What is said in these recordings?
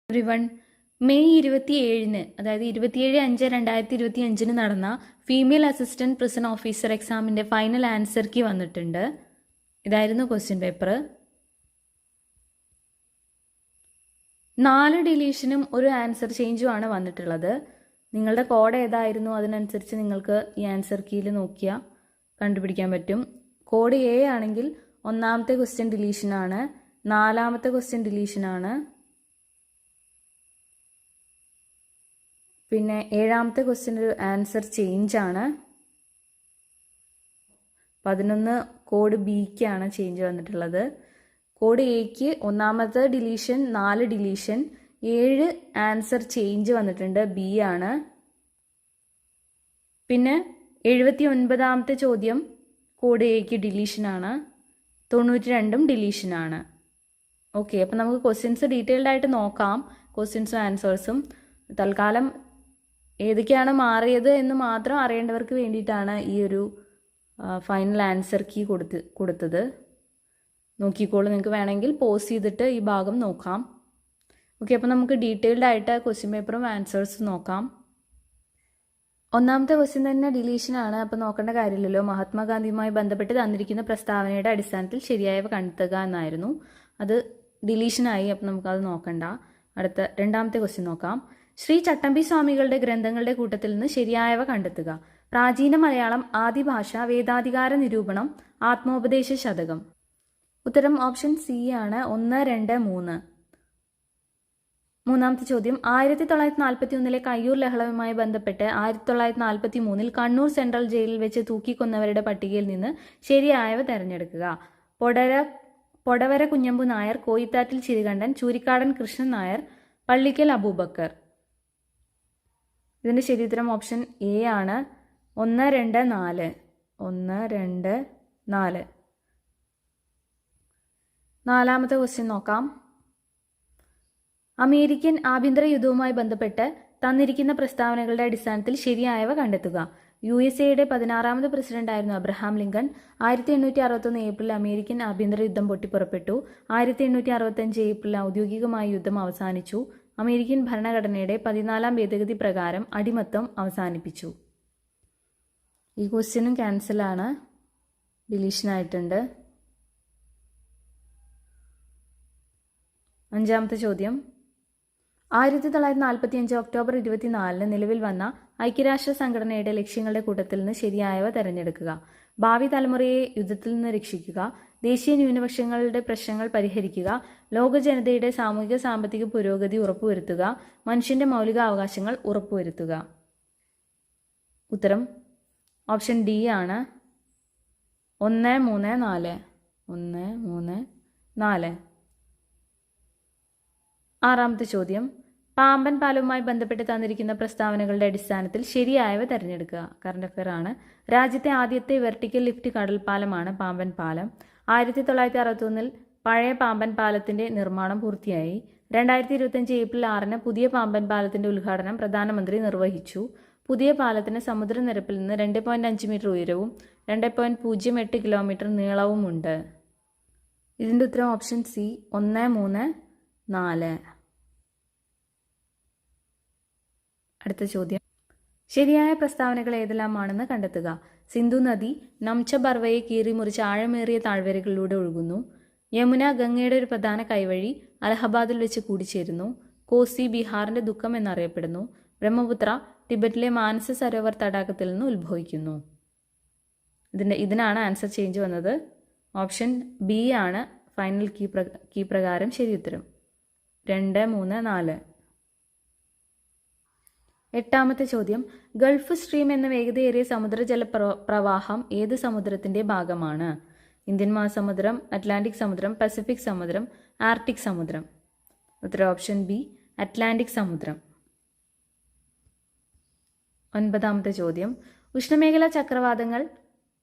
Everyone. May 27-ന്, അതായത് 27/5/2025 നടന്ന female assistant prison officer എക്സാമിന്റെ ഫൈനൽ ആൻസർ കീ വന്നിട്ടുണ്ട്. ഇതായിരുന്നു ക്വസ്റ്റ്യൻ പേപ്പർ. 4 ഡിലീഷനും ഒരു ആൻസർ ചേഞ്ചുമാണ് വന്നിട്ടുള്ളത്. നിങ്ങളുടെ കോഡ് ഏതായിരുന്നു അതിനനുസരിച്ച് നിങ്ങൾക്ക് ഈ ആൻസർ കീയിൽ നോക്കിയാൽ കണ്ടുപിടിക്കാൻ പറ്റും. കോഡ് എ ആണെങ്കിൽ 1ാമത്തെ ക്വസ്റ്റ്യൻ ഡിലീഷനാണ്, 4ാമത്തെ ക്വസ്റ്റ്യൻ ഡിലീഷനാണ്, പിന്നെ 7ാമത്തെ ക്വസ്റ്റ്യൻ ഒരു ആൻസർ ചേഞ്ച് ആണ്. 11 കോഡ് ബിക്കാണ് ചേഞ്ച് വന്നിട്ടുള്ളത്. കോഡ് എക്ക് 1ാമത്തെ ഡിലീഷൻ 4 ഡിലീഷൻ, 7 ആൻസർ ചേഞ്ച് വന്നിട്ടുണ്ട്, ബി ആണ്. പിന്നെ 79ാമത്തെ ചോദ്യം കോഡ് എക്ക് ഡിലീഷനാണ്, 92ഉം ഡിലീഷനാണ്. ഓക്കെ, അപ്പം നമുക്ക് ക്വസ്റ്റ്യൻസ് ഡീറ്റെയിൽഡ് ആയിട്ട് നോക്കാം, ക്വസ്റ്റ്യൻസും ആൻസേഴ്സും. തൽക്കാലം ഏതൊക്കെയാണ് മാറിയത് എന്ന് മാത്രം അറിയേണ്ടവർക്ക് വേണ്ടിയിട്ടാണ് ഈ ഒരു ഫൈനൽ ആൻസർ കീ കൊടുത്തത്. നോക്കിക്കോളൂ, നിങ്ങൾക്ക് വേണമെങ്കിൽ പോസ് ചെയ്തിട്ട് ഈ ഭാഗം നോക്കാം. ഓക്കെ, അപ്പോൾ നമുക്ക് ഡീറ്റെയിൽഡ് ആയിട്ട് ക്വസ്റ്റ്യൻ പേപ്പറും ആൻസേഴ്സും നോക്കാം. 1ാമത്തെ ക്വസ്റ്റ്യൻ തന്നെ ഡിലീഷനാണ്, അപ്പോൾ നോക്കേണ്ട കാര്യമില്ലല്ലോ. മഹാത്മാഗാന്ധിയുമായി ബന്ധപ്പെട്ട് തന്നിരിക്കുന്ന പ്രസ്താവനയുടെ അടിസ്ഥാനത്തിൽ ശരിയായവ കണ്ടെത്തുക എന്നായിരുന്നു. അത് ഡിലീഷനായി, അപ്പോൾ നമുക്കത് നോക്കണ്ട. അടുത്ത 2ാമത്തെ ക്വസ്റ്റ്യൻ നോക്കാം. ശ്രീ ചട്ടമ്പി സ്വാമികളുടെ ഗ്രന്ഥങ്ങളുടെ കൂട്ടത്തിൽ നിന്ന് ശരിയായവ കണ്ടെത്തുക. പ്രാചീന മലയാളം, ആദിഭാഷ, വേദാധികാര നിരൂപണം, ആത്മോപദേശ ശതകം. ഉത്തരം ഓപ്ഷൻ സി ആണ്, 1, 2, 3. 3ാമത്തെ ചോദ്യം. 1941 കയ്യൂർ ലഹളയുമായി ബന്ധപ്പെട്ട് 1943 കണ്ണൂർ സെൻട്രൽ ജയിലിൽ വെച്ച് തൂക്കിക്കൊന്നവരുടെ പട്ടികയിൽ നിന്ന് ശരിയായവ തിരഞ്ഞെടുക്കുക. പൊടവര കുഞ്ഞമ്പു നായർ, കോയിത്താറ്റിൽ ചിരികണ്ഠൻ, ചൂരിക്കാടൻ കൃഷ്ണൻ നായർ, പള്ളിക്കൽ അബൂബക്കർ. ഇതിന്റെ ശരിയുത്തരം ഓപ്ഷൻ എ ആണ്, 1, 2, 4. 1, 2, 4. 4ാമത്തെ ക്വസ്റ്റ്യൻ നോക്കാം. അമേരിക്കൻ ആഭ്യന്തര യുദ്ധവുമായി ബന്ധപ്പെട്ട് തന്നിരിക്കുന്ന പ്രസ്താവനകളുടെ അടിസ്ഥാനത്തിൽ ശരിയായവ കണ്ടെത്തുക. USA-യുടെ 16ാമത് പ്രസിഡന്റായിരുന്നു അബ്രഹാം ലിങ്കൺ. 1861 ഏപ്രിൽ അമേരിക്കൻ ആഭ്യന്തര യുദ്ധം പൊട്ടിപ്പുറപ്പെട്ടു. 1865 ഏപ്രിൽ ഔദ്യോഗികമായി യുദ്ധം അവസാനിച്ചു. അമേരിക്കൻ ഭരണഘടനയുടെ 14ാം ഭേദഗതി പ്രകാരം അടിമത്തം അവസാനിപ്പിച്ചു. ഈ ക്വസ്റ്റ്യനും ക്യാൻസലാണ്, ഡിലീഷനായിട്ടുണ്ട്. 5ാമത്തെ ചോദ്യം. 1945 ഒക്ടോബർ 24 നിലവിൽ വന്ന ഐക്യരാഷ്ട്ര സംഘടനയുടെ ലക്ഷ്യങ്ങളുടെ കൂട്ടത്തിൽ നിന്ന് ശരിയായവ തിരഞ്ഞെടുക്കുക. ഭാവി തലമുറയെ യുദ്ധത്തിൽ നിന്ന് രക്ഷിക്കുക, ദേശീയ ന്യൂനപക്ഷങ്ങളുടെ പ്രശ്നങ്ങൾ പരിഹരിക്കുക, ലോക ജനതയുടെ സാമൂഹിക സാമ്പത്തിക പുരോഗതി ഉറപ്പുവരുത്തുക, മനുഷ്യന്റെ മൗലിക അവകാശങ്ങൾ ഉറപ്പുവരുത്തുക. ഉത്തരം ഓപ്ഷൻ ഡി ആണ്, 1, 3, 4. 1, 3, 4. 6ാമത്തെ ചോദ്യം. പാമ്പൻ പാലവുമായി ബന്ധപ്പെട്ട് തന്നിരിക്കുന്ന പ്രസ്താവനകളുടെ അടിസ്ഥാനത്തിൽ ശരിയായവ തിരഞ്ഞെടുക്കുക. കറണ്ട് അഫയർ ആണ്. രാജ്യത്തെ ആദ്യത്തെ വെർട്ടിക്കൽ ലിഫ്റ്റ് കടൽപ്പാലമാണ് പാമ്പൻ പാലം. 1961 പഴയ പാമ്പൻ പാലത്തിന്റെ നിർമ്മാണം പൂർത്തിയായി. 2025 ഏപ്രിൽ 6 പുതിയ പാമ്പൻ പാലത്തിന്റെ ഉദ്ഘാടനം പ്രധാനമന്ത്രി നിർവഹിച്ചു. പുതിയ പാലത്തിന് സമുദ്രനിരപ്പിൽ നിന്ന് 2.5 മീറ്റർ ഉയരവും 2.08 കിലോമീറ്റർ നീളവുമുണ്ട്. ഇതിന്റെ ഉത്തരം ഓപ്ഷൻ സി, 1, 3, 4. അടുത്ത ചോദ്യം. ശരിയായ പ്രസ്താവനകൾ ഏതെല്ലാമാണെന്ന് കണ്ടെത്തുക. സിന്ധു നദി നംച ബർവയെ കീറി മുറിച്ച് ആഴമേറിയ താഴ്വരകളിലൂടെ ഒഴുകുന്നു. യമുന ഗംഗയുടെ ഒരു പ്രധാന കൈവഴി, അലഹബാദിൽ വെച്ച് കൂടിച്ചേരുന്നു. കോസി ബീഹാറിന്റെ ദുഃഖം എന്നറിയപ്പെടുന്നു. ബ്രഹ്മപുത്ര ടിബറ്റിലെ മാനസ സരോവർ തടാകത്തിൽ നിന്ന് ഉത്ഭവിക്കുന്നു. ഇതിനാണ് ആൻസർ ചേഞ്ച് വന്നത്. ഓപ്ഷൻ ബി ആണ് ഫൈനൽ കീ പ്രകാരം ശരിയുത്തരം. 2, 3, 4. 8ാമത്തെ ചോദ്യം. ഗൾഫ് സ്ട്രീം എന്ന വേഗതയേറിയ സമുദ്രജല പ്രവാഹം ഏത് സമുദ്രത്തിന്റെ ഭാഗമാണ്? ഇന്ത്യൻ മഹാസമുദ്രം, അറ്റ്ലാന്റിക് സമുദ്രം, പസഫിക് സമുദ്രം, ആർട്ടിക് സമുദ്രം. ഉത്തരം ഓപ്ഷൻ ബി, അറ്റ്ലാന്റിക് സമുദ്രം. 9ാമത്തെ ചോദ്യം. ഉഷ്ണമേഖലാ ചക്രവാതങ്ങൾ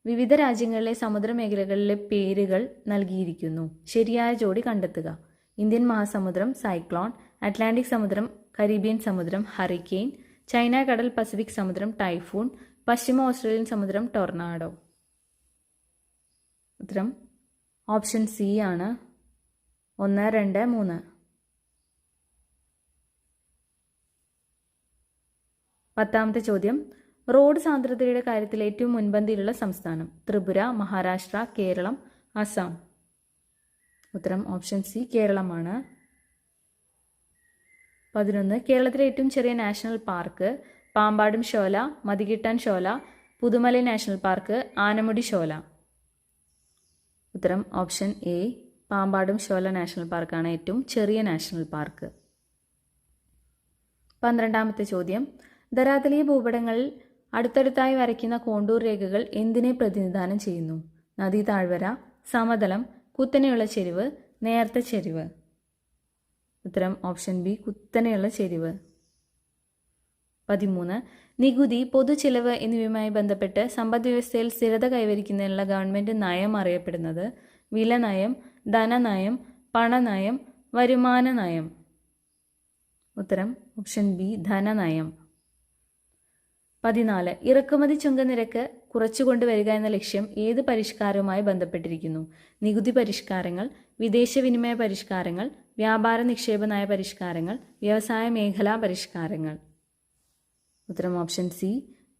വിവിധ രാജ്യങ്ങളിലെ സമുദ്രമേഖലകളിലെ പേരുകൾ നൽകിയിരിക്കുന്നു. ശരിയായ ജോഡി കണ്ടെത്തുക. ഇന്ത്യൻ മഹാസമുദ്രം സൈക്ലോൺ, അറ്റ്ലാന്റിക് സമുദ്രം കരീബിയൻ സമുദ്രം ഹറിക്കെയിൻ, ചൈന കടൽ പസഫിക് സമുദ്രം ടൈഫൂൺ, പശ്ചിമ ഓസ്ട്രേലിയൻ സമുദ്രം ടൊർണാഡോ. ഉത്തരം ഓപ്ഷൻ സി ആണ്, 1, 2, 3. 10ാമത്തെ ചോദ്യം, റോഡ് സാന്ദ്രതയുടെ കാര്യത്തിൽ ഏറ്റവും മുൻപന്തിയിലുള്ള സംസ്ഥാനം? ത്രിപുര, മഹാരാഷ്ട്ര, കേരളം, അസം. ഉത്തരം ഓപ്ഷൻ സി കേരളമാണ്. 11, കേരളത്തിലെ ഏറ്റവും ചെറിയ national park? Pampadum Shola, Mathikettan Shola, Puthumalai national park, Anamudi Shola. ഉത്തരം option A Pampadum Shola national പാർക്കാണ് ഏറ്റവും ചെറിയ നാഷണൽ പാർക്ക്. 12ാമത്തെ ചോദ്യം, ധരാതലീയ ഭൂപടങ്ങളിൽ അടുത്തടുത്തായി വരയ്ക്കുന്ന കോണ്ടൂർ രേഖകൾ എന്തിനെ പ്രതിനിധാനം ചെയ്യുന്നു? നദീ താഴ്വര, സമതലം, കുത്തനെയുള്ള ചെരിവ്, നേർത്ത ചെരിവ്. ഉത്തരം ഓപ്ഷൻ ബി കുത്തനെയുള്ള ചെരിവ്. 13, നികുതി, പൊതു ചിലവ് എന്നിവയുമായി ബന്ധപ്പെട്ട് സമ്പദ് വ്യവസ്ഥയിൽ സ്ഥിരത കൈവരിക്കുന്നതിനുള്ള ഗവൺമെന്റ് നയം അറിയപ്പെടുന്നത്? വില നയം, ധനനയം, പണനയം, വരുമാന നയം. ഉത്തരം ഓപ്ഷൻ ബി ധനനയം. 14, ഇറക്കുമതി ചുങ്കനിരക്ക് കുറച്ചുകൊണ്ടുവരിക എന്ന ലക്ഷ്യം ഏത് പരിഷ്കാരവുമായി ബന്ധപ്പെട്ടിരിക്കുന്നു? നികുതി പരിഷ്കാരങ്ങൾ, വിദേശ വിനിമയ പരിഷ്കാരങ്ങൾ, വ്യാപാര നിക്ഷേപ നയ പരിഷ്കാരങ്ങൾ, വ്യവസായ മേഖലാ പരിഷ്കാരങ്ങൾ. ഉത്തരം ഓപ്ഷൻ സി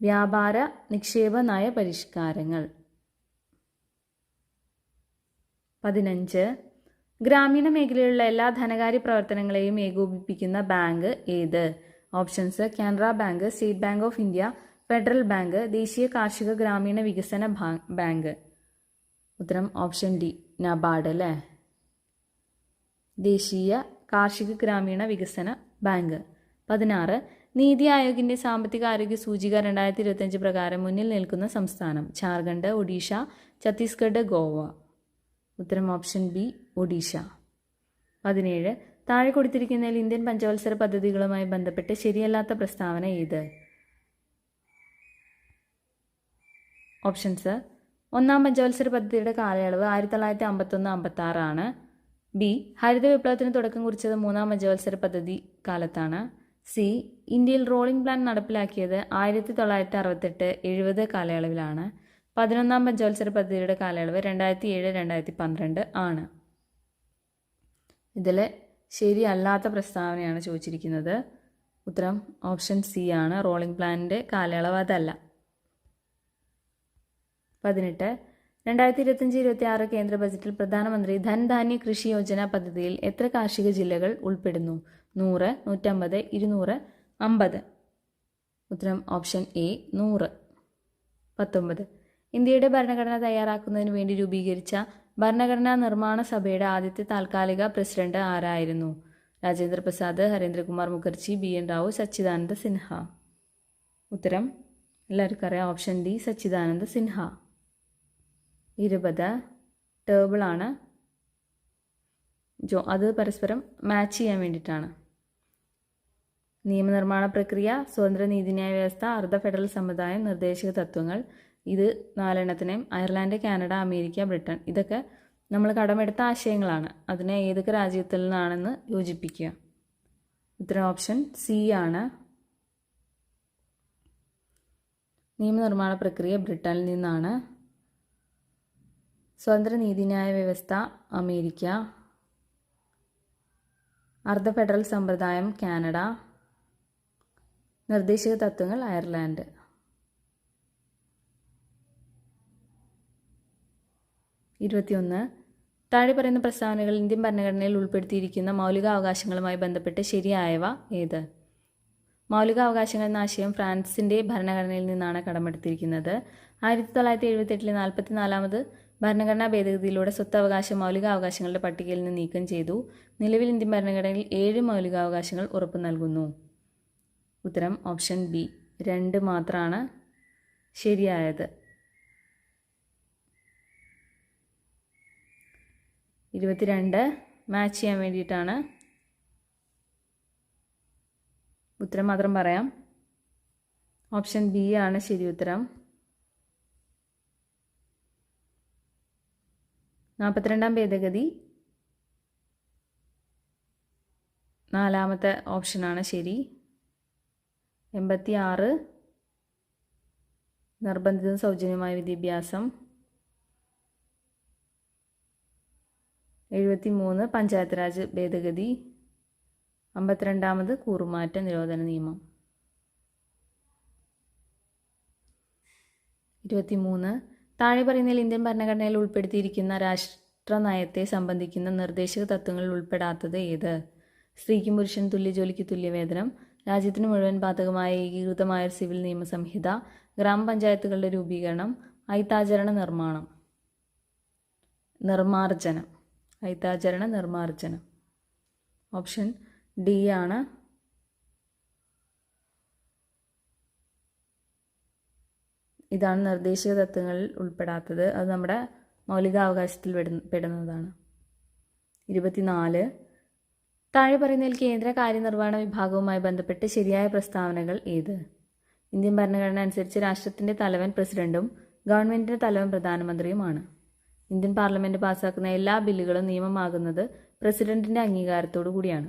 വ്യാപാര നിക്ഷേപ നയ പരിഷ്കാരങ്ങൾ. 15, ഗ്രാമീണ മേഖലയിലുള്ള എല്ലാ ധനകാര്യ പ്രവർത്തനങ്ങളെയും ഏകോപിപ്പിക്കുന്ന ബാങ്ക് ഏത്? Options: Canara bank, state bank of India, federal bank, ദേശീയ കാർഷിക ഗ്രാമീണ വികസന ബാങ്ക്. ഉത്തരം ഓപ്ഷൻ ഡി നബാർഡ് അല്ലേ, ദേശീയ കാർഷിക ഗ്രാമീണ വികസന ബാങ്ക്. 16, നീതി ആയോഗിന്റെ സാമ്പത്തിക ആരോഗ്യ സൂചിക 2025 പ്രകാരം മുന്നിൽ നിൽക്കുന്ന സംസ്ഥാനം? ജാർഖണ്ഡ്, ഒഡീഷ, ഛത്തീസ്ഗഡ്, ഗോവ. ഉത്തരം ഓപ്ഷൻ ബി ഒഡീഷ. 17, താഴെ കൊടുത്തിരിക്കുന്നതിൽ ഇന്ത്യൻ പഞ്ചവത്സര പദ്ധതികളുമായി ബന്ധപ്പെട്ട് ശരിയല്ലാത്ത പ്രസ്താവന ഏത്? ഓപ്ഷൻസ്: ഒന്നാം പഞ്ചവത്സര പദ്ധതിയുടെ കാലയളവ് 1951-56 ആണ്. ബി, ഹരിത വിപ്ലവത്തിന് തുടക്കം കുറിച്ചത് 3-ാം പഞ്ചവത്സര പദ്ധതി കാലത്താണ്. സി, ഇന്ത്യയിൽ റോളിംഗ് പ്ലാൻ നടപ്പിലാക്കിയത് 1968-70 കാലയളവിലാണ്. 11-ാം പഞ്ചവത്സര പദ്ധതിയുടെ കാലയളവ് 2007-2012 ആണ്. ഇതിൽ ശരിയല്ലാത്ത പ്രസ്താവനയാണ് ചോദിച്ചിരിക്കുന്നത്. ഉത്തരം ഓപ്ഷൻ സി ആണ്, റോളിംഗ് പ്ലാനിൻ്റെ കാലയളവ് അതല്ല. 18, 2025-26 കേന്ദ്ര ബജറ്റിൽ പ്രധാനമന്ത്രി ധൻധാന്യ കൃഷി യോജന പദ്ധതിയിൽ എത്ര കാർഷിക ജില്ലകൾ ഉൾപ്പെടുന്നു? 100, 150, 200, 50. ഉത്തരം ഓപ്ഷൻ എ 100. 19, ഇന്ത്യയുടെ ഭരണഘടന തയ്യാറാക്കുന്നതിന് വേണ്ടി രൂപീകരിച്ച ഭരണഘടനാ നിർമ്മാണ സഭയുടെ ആദ്യത്തെ താൽക്കാലിക പ്രസിഡന്റ് ആരായിരുന്നു? രാജേന്ദ്ര പ്രസാദ്, ഹരീന്ദ്രകുമാർ മുഖർജി, BN റാവു, സച്ചിദാനന്ദ സിൻഹ. ഉത്തരം എല്ലാവർക്കും അറിയാം, ഓപ്ഷൻ ഡി സച്ചിദാനന്ദ സിൻഹ. 20, ടേബിളാണ്, അത് പരസ്പരം മാച്ച് ചെയ്യാൻ വേണ്ടിയിട്ടാണ്. നിയമനിർമ്മാണ പ്രക്രിയ, സ്വതന്ത്ര നീതിന്യായ വ്യവസ്ഥ, അർദ്ധ ഫെഡറൽ സമ്പ്രദായം, നിർദ്ദേശക തത്വങ്ങൾ. ഇത് 4 അയർലാൻഡ്, കാനഡ, അമേരിക്ക, ബ്രിട്ടൻ. ഇതൊക്കെ നമ്മൾ കടമെടുത്ത ആശയങ്ങളാണ്. അതിനെ ഏതൊക്കെ രാജ്യത്തിൽ നിന്നാണെന്ന് യോജിപ്പിക്കുക. ഉത്തരം ഓപ്ഷൻ സി ആണ്. നിയമനിർമ്മാണ പ്രക്രിയ ബ്രിട്ടനിൽ നിന്നാണ്. സ്വതന്ത്ര നീതിന്യായ വ്യവസ്ഥ അമേരിക്ക, അർദ്ധ ഫെഡറൽ സമ്പ്രദായം കാനഡ, നിർദ്ദേശക തത്വങ്ങൾ അയർലാൻഡ്. 21, താഴെ പറയുന്ന പ്രസ്താവനകൾ ഇന്ത്യൻ ഭരണഘടനയിൽ ഉൾപ്പെടുത്തിയിരിക്കുന്ന മൗലികാവകാശങ്ങളുമായി ബന്ധപ്പെട്ട് ശരിയായവ ഏത്? മൗലികാവകാശങ്ങൾ എന്ന ആശയം ഫ്രാൻസിന്റെ ഭരണഘടനയിൽ നിന്നാണ് കടമെടുത്തിരിക്കുന്നത്. 1978 44ാമത് ഭരണഘടനാ ഭേദഗതിയിലൂടെ സ്വത്തവകാശ മൗലികാവകാശങ്ങളുടെ പട്ടികയിൽ നിന്ന് നീക്കം ചെയ്തു. നിലവിൽ ഇന്ത്യൻ ഭരണഘടനയിൽ 7 മൗലികാവകാശങ്ങൾ ഉറപ്പു നൽകുന്നു. ഉത്തരം ഓപ്ഷൻ ബി 2 മാത്രമാണ് ശരിയായത്. 22 മാച്ച് ചെയ്യാൻ വേണ്ടിയിട്ടാണ്. ഉത്തരം മാത്രം പറയാം. ഓപ്ഷൻ ബി ആണ് ശരി ഉത്തരം. 42ാം ഭേദഗതി 4ാമത്തെ ഓപ്ഷനാണ് ശരി. 86 നിർബന്ധിത സൗജന്യമായ വിദ്യാഭ്യാസം. 73 പഞ്ചായത്ത് രാജ് ഭേദഗതി. 52ാമത് കൂറുമാറ്റ നിരോധന നിയമം. 23. താഴെ പറയുന്നതിൽ ഇന്ത്യൻ ഭരണഘടനയിൽ ഉൾപ്പെടുത്തിയിരിക്കുന്ന രാഷ്ട്ര നയത്തെ സംബന്ധിക്കുന്ന നിർദ്ദേശക തത്വങ്ങളിൽ ഉൾപ്പെടാത്തത് ഏത്? സ്ത്രീക്കും പുരുഷനും തുല്യ ജോലിക്ക് തുല്യവേതനം, രാജ്യത്തിന് മുഴുവൻ ബാധകമായ ഏകീകൃതമായ ഒരു സിവിൽ നിയമസംഹിത, ഗ്രാമപഞ്ചായത്തുകളുടെ രൂപീകരണം, ഐത്താചരണ നിർമ്മാർജ്ജനം. ഓപ്ഷൻ ഡി ആണ് ഇതാണ് നിർദ്ദേശക തത്വങ്ങളിൽ ഉൾപ്പെടാത്തത്. അത് നമ്മുടെ മൗലികാവകാശത്തിൽ പെടുന്നതാണ്. 24. താഴെ പറയുന്നതിൽ കേന്ദ്ര കാര്യനിർവഹണ വിഭാഗവുമായി ബന്ധപ്പെട്ട് ശരിയായ പ്രസ്താവനകൾ ഏത്? ഇന്ത്യൻ ഭരണഘടന അനുസരിച്ച് രാഷ്ട്രത്തിന്റെ തലവൻ പ്രസിഡന്റും ഗവൺമെന്റിന്റെ തലവൻ പ്രധാനമന്ത്രിയുമാണ്. ഇന്ത്യൻ പാർലമെന്റ് പാസാക്കുന്ന എല്ലാ ബില്ലുകളും നിയമമാകുന്നത് പ്രസിഡന്റിന്റെ അംഗീകാരത്തോടു കൂടിയാണ്.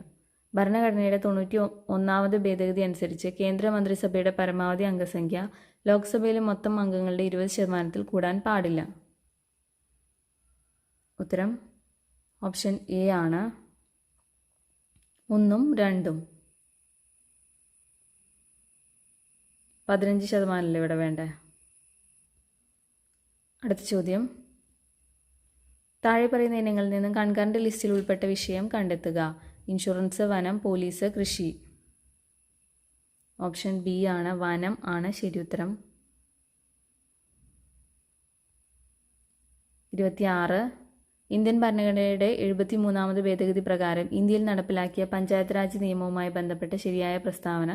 ഭരണഘടനയുടെ 91ാമത് ഭേദഗതി അനുസരിച്ച് കേന്ദ്രമന്ത്രിസഭയുടെ പരമാവധി അംഗസംഖ്യ ലോക്സഭയിലെ മൊത്തം അംഗങ്ങളുടെ 20% കൂടാൻ പാടില്ല. ഉത്തരം ഓപ്ഷൻ എ ആണ് 1 ഉം 2 ഉം. 15% ഇവിടെ വേണ്ടേ? അടുത്ത ചോദ്യം. താഴെ പറയുന്ന ഇനങ്ങളിൽ നിന്നും കൺകറന്റ് ലിസ്റ്റിൽ ഉൾപ്പെട്ട വിഷയം കണ്ടെത്തുക. ഇൻഷുറൻസ്, വനം, പോലീസ്, കൃഷി. ഓപ്ഷൻ ബി ആണ് വനം ആണ് ശരിയുത്തരം. 26. ഇന്ത്യൻ ഭരണഘടനയുടെ 73ാമത് ഭേദഗതി പ്രകാരം ഇന്ത്യയിൽ നടപ്പിലാക്കിയ പഞ്ചായത്ത് രാജ് നിയമവുമായി ബന്ധപ്പെട്ട ശരിയായ പ്രസ്താവന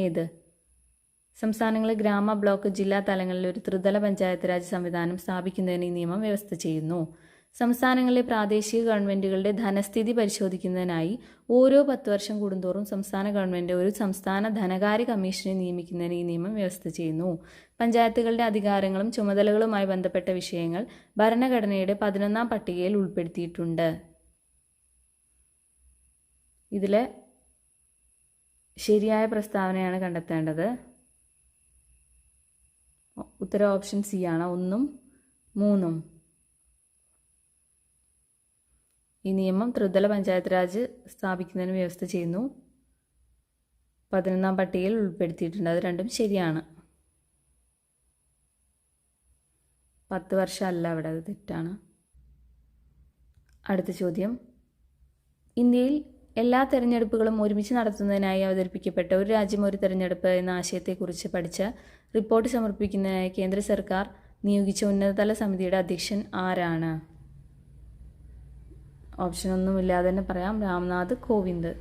ഏത്? സംസ്ഥാനങ്ങളിൽ ഗ്രാമ, ബ്ലോക്ക്, ജില്ലാ തലങ്ങളിൽ ഒരു ത്രിതല പഞ്ചായത്ത് രാജ് സംവിധാനം സ്ഥാപിക്കുന്നതിന് ഈ നിയമം വ്യവസ്ഥ ചെയ്യുന്നു. സംസ്ഥാനങ്ങളിലെ പ്രാദേശിക ഗവൺമെന്റുകളുടെ ധനസ്ഥിതി പരിശോധിക്കുന്നതിനായി ഓരോ 10 വർഷം കൂടുന്തോറും സംസ്ഥാന ഗവൺമെന്റ് ഒരു സംസ്ഥാന ധനകാര്യ കമ്മീഷനെ നിയമിക്കുന്നതിന് ഈ നിയമം വ്യവസ്ഥ ചെയ്യുന്നു. പഞ്ചായത്തുകളുടെ അധികാരങ്ങളും ചുമതലകളുമായി ബന്ധപ്പെട്ട വിഷയങ്ങൾ ഭരണഘടനയുടെ 11ാം പട്ടികയിൽ ഉൾപ്പെടുത്തിയിട്ടുണ്ട്. ഇതിലെ ശരിയായ പ്രസ്താവനയാണ് കണ്ടെത്തേണ്ടത്. ഉത്തരം ഓപ്ഷൻ സി ആണ് 1 ഉം 3 ഉം. ഈ നിയമം ത്രിതല പഞ്ചായത്ത് രാജ് സ്ഥാപിക്കുന്നതിന് വ്യവസ്ഥ ചെയ്യുന്നു. 11ാം പട്ടികയിൽ ഉൾപ്പെടുത്തിയിട്ടുണ്ട്. അത് രണ്ടും ശരിയാണ്. 10 വർഷം അല്ല അവിടെ, അത് തെറ്റാണ്. അടുത്ത ചോദ്യം. ഇന്ത്യയിൽ എല്ലാ തെരഞ്ഞെടുപ്പുകളും ഒരുമിച്ച് നടത്തുന്നതിനായി അവതരിപ്പിക്കപ്പെട്ട ഒരു രാജ്യം ഒരു തെരഞ്ഞെടുപ്പ് എന്ന ആശയത്തെക്കുറിച്ച് പഠിച്ച റിപ്പോർട്ട് സമർപ്പിക്കുന്നതിനായി കേന്ദ്ര സർക്കാർ നിയോഗിച്ച ഉന്നതതല സമിതിയുടെ അധ്യക്ഷൻ ആരാണ്? ഓപ്ഷൻ ഒന്നുമില്ലാതെ തന്നെ പറയാം, രാംനാഥ് കോവിന്ദ്.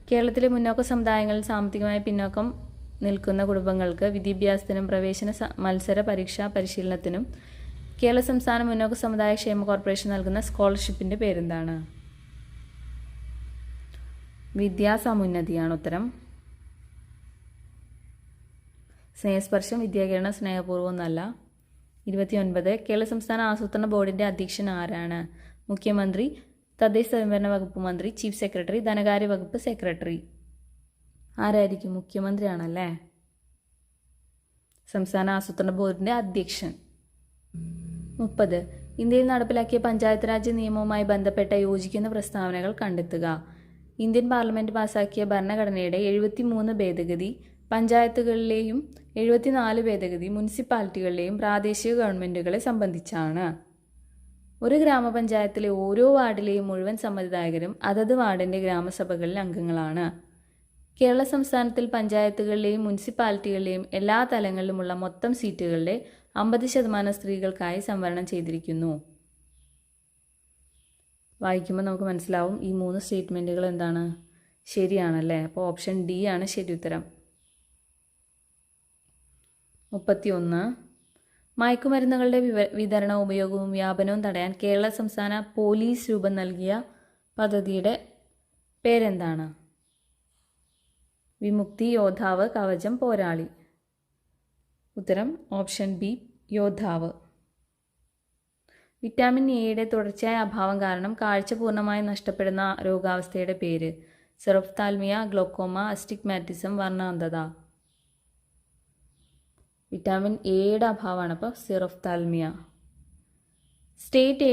കേരളത്തിലെ മുന്നോക്ക സമുദായങ്ങളിൽ സാമ്പത്തികമായി പിന്നോക്കം നിൽക്കുന്ന കുടുംബങ്ങൾക്ക് വിദ്യാഭ്യാസത്തിനും പ്രവേശന മത്സര പരീക്ഷാ പരിശീലനത്തിനും കേരള സംസ്ഥാന മുന്നോക്ക സമുദായ ക്ഷേമ കോർപ്പറേഷൻ നൽകുന്ന സ്കോളർഷിപ്പിന്റെ പേരെന്താണ്? വിദ്യാസമുന്നതിയാണ് ഉത്തരം. സ്നേഹസ്പർശം, വിദ്യാകിരണം, സ്നേഹപൂർവ്വം എന്നല്ല. 29. കേരള സംസ്ഥാന ആസൂത്രണ ബോർഡിന്റെ അധ്യക്ഷൻ ആരാണ്? മുഖ്യമന്ത്രി, തദ്ദേശ സ്വയംഭരണ വകുപ്പ് മന്ത്രി, ചീഫ് സെക്രട്ടറി, ധനകാര്യ വകുപ്പ് സെക്രട്ടറി. ആരായിരിക്കും? മുഖ്യമന്ത്രിയാണല്ലേ സംസ്ഥാന ആസൂത്രണ ബോർഡിന്റെ അധ്യക്ഷൻ. 30. ഇന്ത്യയിൽ നടപ്പിലാക്കിയ പഞ്ചായത്ത് രാജ് നിയമവുമായി ബന്ധപ്പെട്ട യോജിക്കുന്ന പ്രസ്താവനകൾ കണ്ടെത്തുക. ഇന്ത്യൻ പാർലമെന്റ് പാസാക്കിയ ഭരണഘടനയുടെ 73 ഭേദഗതി പഞ്ചായത്തുകളിലെയും 74 ഭേദഗതി മുനിസിപ്പാലിറ്റികളിലെയും പ്രാദേശിക ഗവൺമെന്റുകളെ സംബന്ധിച്ചാണ്. ഒരു ഗ്രാമപഞ്ചായത്തിലെ ഓരോ വാർഡിലെയും മുഴുവൻ സമ്മതിദായകരും അതത് വാർഡിന്റെ ഗ്രാമസഭകളിലെ അംഗങ്ങളാണ്. കേരള സംസ്ഥാനത്തിൽ പഞ്ചായത്തുകളിലെയും മുനിസിപ്പാലിറ്റികളിലെയും എല്ലാ തലങ്ങളിലുമുള്ള മൊത്തം സീറ്റുകളിലെ 50% സ്ത്രീകൾക്കായി സംവരണം ചെയ്തിരിക്കുന്നു. വായിക്കുമ്പോൾ നമുക്ക് മനസ്സിലാവും ഈ 3 സ്റ്റേറ്റ്മെന്റുകൾ എന്താണ്? ശരിയാണല്ലേ. അപ്പോൾ ഓപ്ഷൻ ഡി ആണ് ശരി ഉത്തരം. 31. മയക്കുമരുന്നുകളുടെ വിതരണവും ഉപയോഗവും വ്യാപനവും തടയാൻ കേരള സംസ്ഥാന പോലീസ് രൂപം നൽകിയ പദ്ധതിയുടെ പേരെന്താണ്? വിമുക്തി, യോദ്ധാവ്, കവചം, പോരാളി. ഉത്തരം ഓപ്ഷൻ ബി യോദ്ധാവ്. വിറ്റാമിൻ എയുടെ തുടർച്ചയായ അഭാവം കാരണം കാഴ്ച പൂർണ്ണമായി നഷ്ടപ്പെടുന്ന രോഗാവസ്ഥയുടെ പേര്? സെറോഫ്താൽമിയ, ഗ്ലോക്കോമ, അസ്റ്റിഗ്മാറ്റിസം, വർണ്ണാന്ധത. വിറ്റാമിൻ എയുടെ അഭാവമാണ് അപ്പോൾ സെറോഫ്താൽമിയ. സ്റ്റേറ്റ്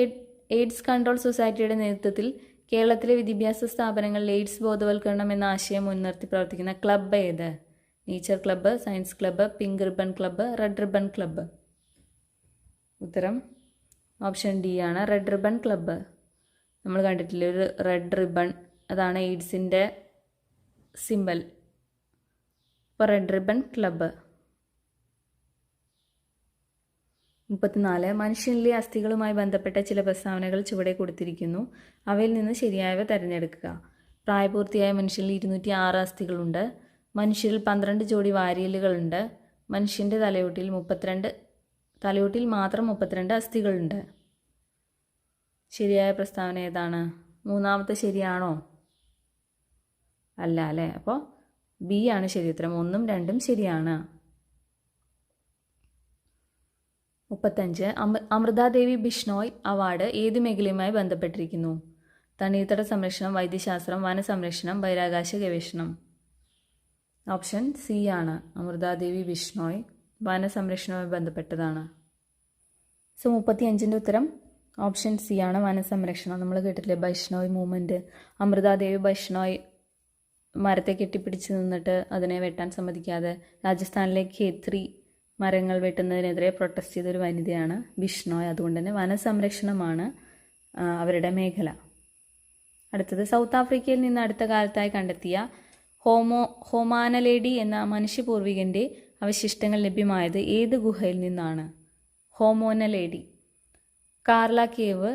എയ്ഡ്സ് കൺട്രോൾ സൊസൈറ്റിയുടെ നേതൃത്വത്തിൽ കേരളത്തിലെ വിദ്യാഭ്യാസ സ്ഥാപനങ്ങളിൽ എയ്ഡ്സ് ബോധവൽക്കരണം എന്ന ആശയം മുൻനിർത്തി പ്രവർത്തിക്കുന്ന ക്ലബ്ബ് ഏത്? Nature club, science club, pink ribbon club, red ribbon club. ഉത്തരം ഓപ്ഷൻ ഡി ആണ്, റെഡ് റിബൺ ക്ലബ്ബ്. നമ്മൾ കണ്ടിട്ടില്ലേ ഒരു റെഡ് റിബൺ, അതാണ് എയ്ഡ്സിൻ്റെ സിമ്പൽ. അപ്പോൾ റെഡ് റിബൺ ക്ലബ്ബ്. 34. മനുഷ്യനിലെ അസ്ഥികളുമായി ബന്ധപ്പെട്ട ചില പ്രസ്താവനകൾ ചുവടെ കൊടുത്തിരിക്കുന്നു. അവയിൽ നിന്ന് ശരിയായവ തിരഞ്ഞെടുക്കുക. പ്രായപൂർത്തിയായ മനുഷ്യനിൽ 206 അസ്ഥികളുണ്ട്. മനുഷ്യരിൽ 12 ജോഡി വാരിയലുകളുണ്ട്. മനുഷ്യൻ്റെ തലയോട്ടിൽ മാത്രം 32 അസ്ഥികളുണ്ട്. ശരിയായ പ്രസ്താവന ഏതാണ്? മൂന്നാമത്തെ ശരിയാണോ? അല്ല അല്ലേ. അപ്പോൾ ബി ആണ് ശരി ഉത്തരം. 1ഉം 2ഉം ശരിയാണ്. 35. അമൃതാദേവി ബിഷ്ണോയ് അവാർഡ് ഏത് മേഖലയുമായി ബന്ധപ്പെട്ടിരിക്കുന്നു? തണ്ണീർത്തട സംരക്ഷണം, വൈദ്യശാസ്ത്രം, വനസംരക്ഷണം, ബഹിരാകാശ ഗവേഷണം. ഓപ്ഷൻ സി ആണ്. അമൃതാദേവി ബിഷ്ണോയ് വനസംരക്ഷണവുമായി ബന്ധപ്പെട്ടതാണ്. 35ൻ്റെ ഉത്തരം ഓപ്ഷൻ സി ആണ്, വനസംരക്ഷണം. നമ്മൾ കേട്ടിട്ടില്ലേ ബൈഷ്ണോയ് മൂവ്മെൻറ്റ്. അമൃതാദേവി ബൈഷ്ണോയ് മരത്തെ കെട്ടിപ്പിടിച്ച് നിന്നിട്ട് അതിനെ വെട്ടാൻ സമ്മതിക്കാതെ രാജസ്ഥാനിലെ ഖേത്രി മരങ്ങൾ വെട്ടുന്നതിനെതിരെ പ്രൊട്ടസ്റ്റ് ചെയ്തൊരു വനിതയാണ് ബിഷ്ണോയ്. അതുകൊണ്ട് തന്നെ വനസംരക്ഷണമാണ് അവരുടെ മേഖല. അടുത്തത് സൗത്ത് ആഫ്രിക്കയിൽ നിന്ന് അടുത്ത കാലത്തായി കണ്ടെത്തിയ ഹോമാനലേഡി എന്ന മനുഷ്യപൂർവികൻ്റെ അവശിഷ്ടങ്ങൾ ലഭ്യമായത് ഏത് ഗുഹയിൽ നിന്നാണ്? Homo naledi. Karla cave,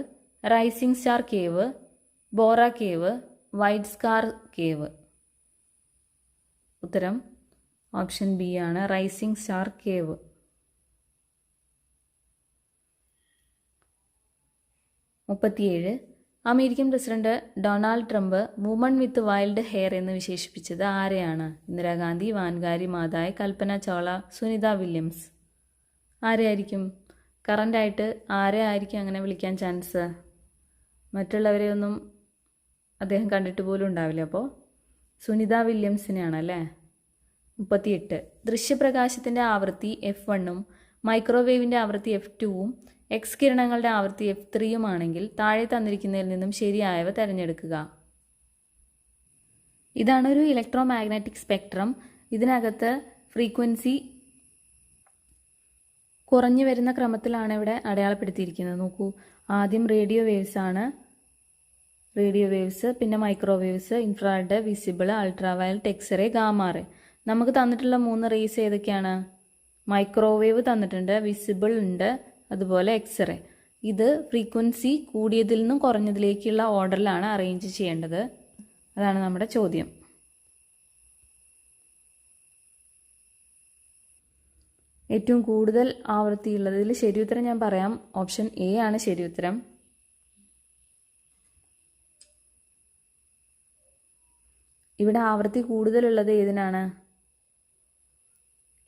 rising star cave, Borra cave, white scar cave. ഉത്തരം ഓപ്ഷൻ ബി ആണ്, rising star cave. 37. American president Donald Trump woman with wild hair എന്ന് വിശേഷിപ്പിച്ചത് ആരെയാണ്? Indira Gandhi, Wangari Maathai, Kalpana Chawla, Sunita Williams. ആരെയായിരിക്കും? കറൻ്റായിട്ട് ആരെ ആയിരിക്കും അങ്ങനെ വിളിക്കാൻ ചാൻസ്? മറ്റുള്ളവരെ ഒന്നും അദ്ദേഹം കണ്ടിട്ട് പോലും ഉണ്ടാവില്ല. അപ്പോൾ സുനിത വില്യംസിനെയാണല്ലേ. 38. ദൃശ്യപ്രകാശത്തിൻ്റെ ആവൃത്തി F1ഉം മൈക്രോവേവിൻ്റെ ആവൃത്തി F2ഉം എക്സ് കിരണങ്ങളുടെ ആവൃത്തി F3യും ആണെങ്കിൽ താഴെ തന്നിരിക്കുന്നതിൽ നിന്നും ശരിയായവ തിരഞ്ഞെടുക്കുക. ഇതാണൊരു ഇലക്ട്രോ മാഗ്നറ്റിക് സ്പെക്ട്രം. ഇതിനകത്ത് ഫ്രീക്വൻസി കുറഞ്ഞു വരുന്ന ക്രമത്തിലാണ് ഇവിടെ അടയാളപ്പെടുത്തിയിരിക്കുന്നത്. നോക്കൂ, ആദ്യം റേഡിയോ വേവ്സ് ആണ്. റേഡിയോ വേവ്സ്, പിന്നെ microwaves, infrared, visible, ultraviolet, X ray, gamma ray. നമുക്ക് തന്നിട്ടുള്ള 3 റേസ് ഏതൊക്കെയാണ്? മൈക്രോവേവ് തന്നിട്ടുണ്ട്, വിസിബിൾ ഉണ്ട്, അതുപോലെ എക്സ്റേ. ഇത് ഫ്രീക്വൻസി കൂടിയതിൽ നിന്നും കുറഞ്ഞതിലേക്കുള്ള ഓർഡറിലാണ് അറേഞ്ച് ചെയ്യേണ്ടത്. അതാണ് നമ്മുടെ ചോദ്യം. ഏറ്റവും കൂടുതൽ ആവൃത്തിയുള്ളത്, ഇതിൽ ശരിയുത്തരം ഞാൻ പറയാം. ഓപ്ഷൻ എ ആണ് ശരിയുത്തരം. ഇവിടെ ആവൃത്തി കൂടുതലുള്ളത് ഏതിനാണ്?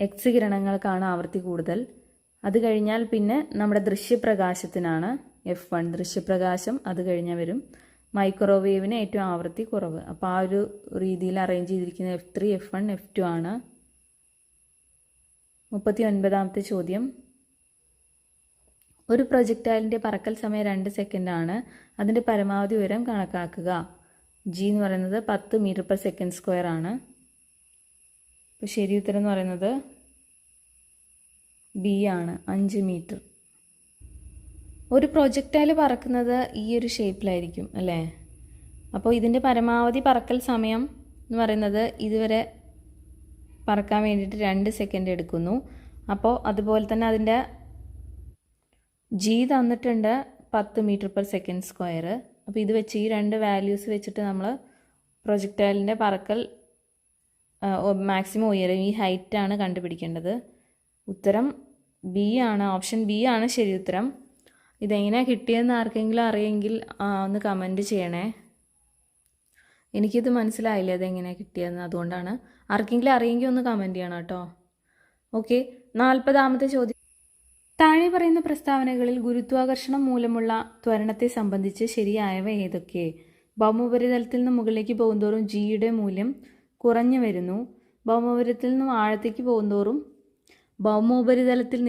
എക്സ് കിരണങ്ങൾക്കാണ് ആവൃത്തി കൂടുതൽ. അത് കഴിഞ്ഞാൽ പിന്നെ നമ്മുടെ ദൃശ്യപ്രകാശത്തിനാണ് F1 ദൃശ്യപ്രകാശം. അത് കഴിഞ്ഞാൽ വരും മൈക്രോവേവിന് ഏറ്റവും ആവൃത്തി കുറവ്. അപ്പോൾ ആ ഒരു രീതിയിൽ അറേഞ്ച് ചെയ്തിരിക്കുന്ന F3, F1, F2 ആണ്. 39ാമത്തെ ചോദ്യം. ഒരു പ്രൊജക്ടൈലിൻ്റെ പറക്കൽ സമയം 2 സെക്കൻഡാണ്. അതിൻ്റെ പരമാവധി ഉയരം കണക്കാക്കുക. G എന്ന് പറയുന്നത് 10 മീറ്റർ/സെക്കൻഡ് ആണ്. അപ്പോൾ ശരി ഉത്തരം എന്ന് പറയുന്നത് ബി ആണ്, 5 മീറ്റർ. ഒരു പ്രൊജക്ടൈൽ പറക്കുന്നത് ഈ ഒരു ഷേപ്പിലായിരിക്കും അല്ലേ. അപ്പോൾ ഇതിൻ്റെ പരമാവധി പറക്കൽ സമയം എന്ന് പറയുന്നത് ഇതുവരെ പറക്കാൻ വേണ്ടിയിട്ട് 2 സെക്കൻഡ് എടുക്കുന്നു. അപ്പോൾ അതുപോലെ തന്നെ അതിൻ്റെ G തന്നിട്ടുണ്ട് 10 മീറ്റർ/സെക്കൻഡ്. അപ്പോൾ ഇത് വെച്ച് ഈ 2 വാല്യൂസ് വെച്ചിട്ട് നമ്മൾ പ്രൊജക്ടൈലിൻ്റെ പറക്കൽ മാക്സിമം ഉയരം, ഈ ഹൈറ്റാണ് കണ്ടുപിടിക്കേണ്ടത്. ഉത്തരം ബി ആണ്, ഓപ്ഷൻ ബി ആണ് ശരി ഉത്തരം. ഇതെങ്ങനെയാണ് കിട്ടിയതെന്ന് ആർക്കെങ്കിലും അറിയെങ്കിൽ ഒന്ന് കമൻറ്റ് ചെയ്യണേ. എനിക്കിത് മനസ്സിലായില്ല ഇതെങ്ങനെയാണ് കിട്ടിയതെന്ന്. അതുകൊണ്ടാണ് ആർക്കെങ്കിലും അറിയെങ്കിൽ ഒന്ന് കമൻറ്റ് ചെയ്യണം കേട്ടോ. ഓക്കെ. 40ാമത്തെ ചോദ്യം. താഴെ പറയുന്ന പ്രസ്താവനകളിൽ ഗുരുത്വാകർഷണം മൂലമുള്ള ത്വരണത്തെ സംബന്ധിച്ച് ശരിയായവ ഏതൊക്കെ? ഭൗമോപരിതലത്തിൽ നിന്ന് മുകളിലേക്ക് പോകുന്തോറും ജിയുടെ മൂല്യം കുറഞ്ഞു വരുന്നു. ഭൗമോപരിതലത്തിൽ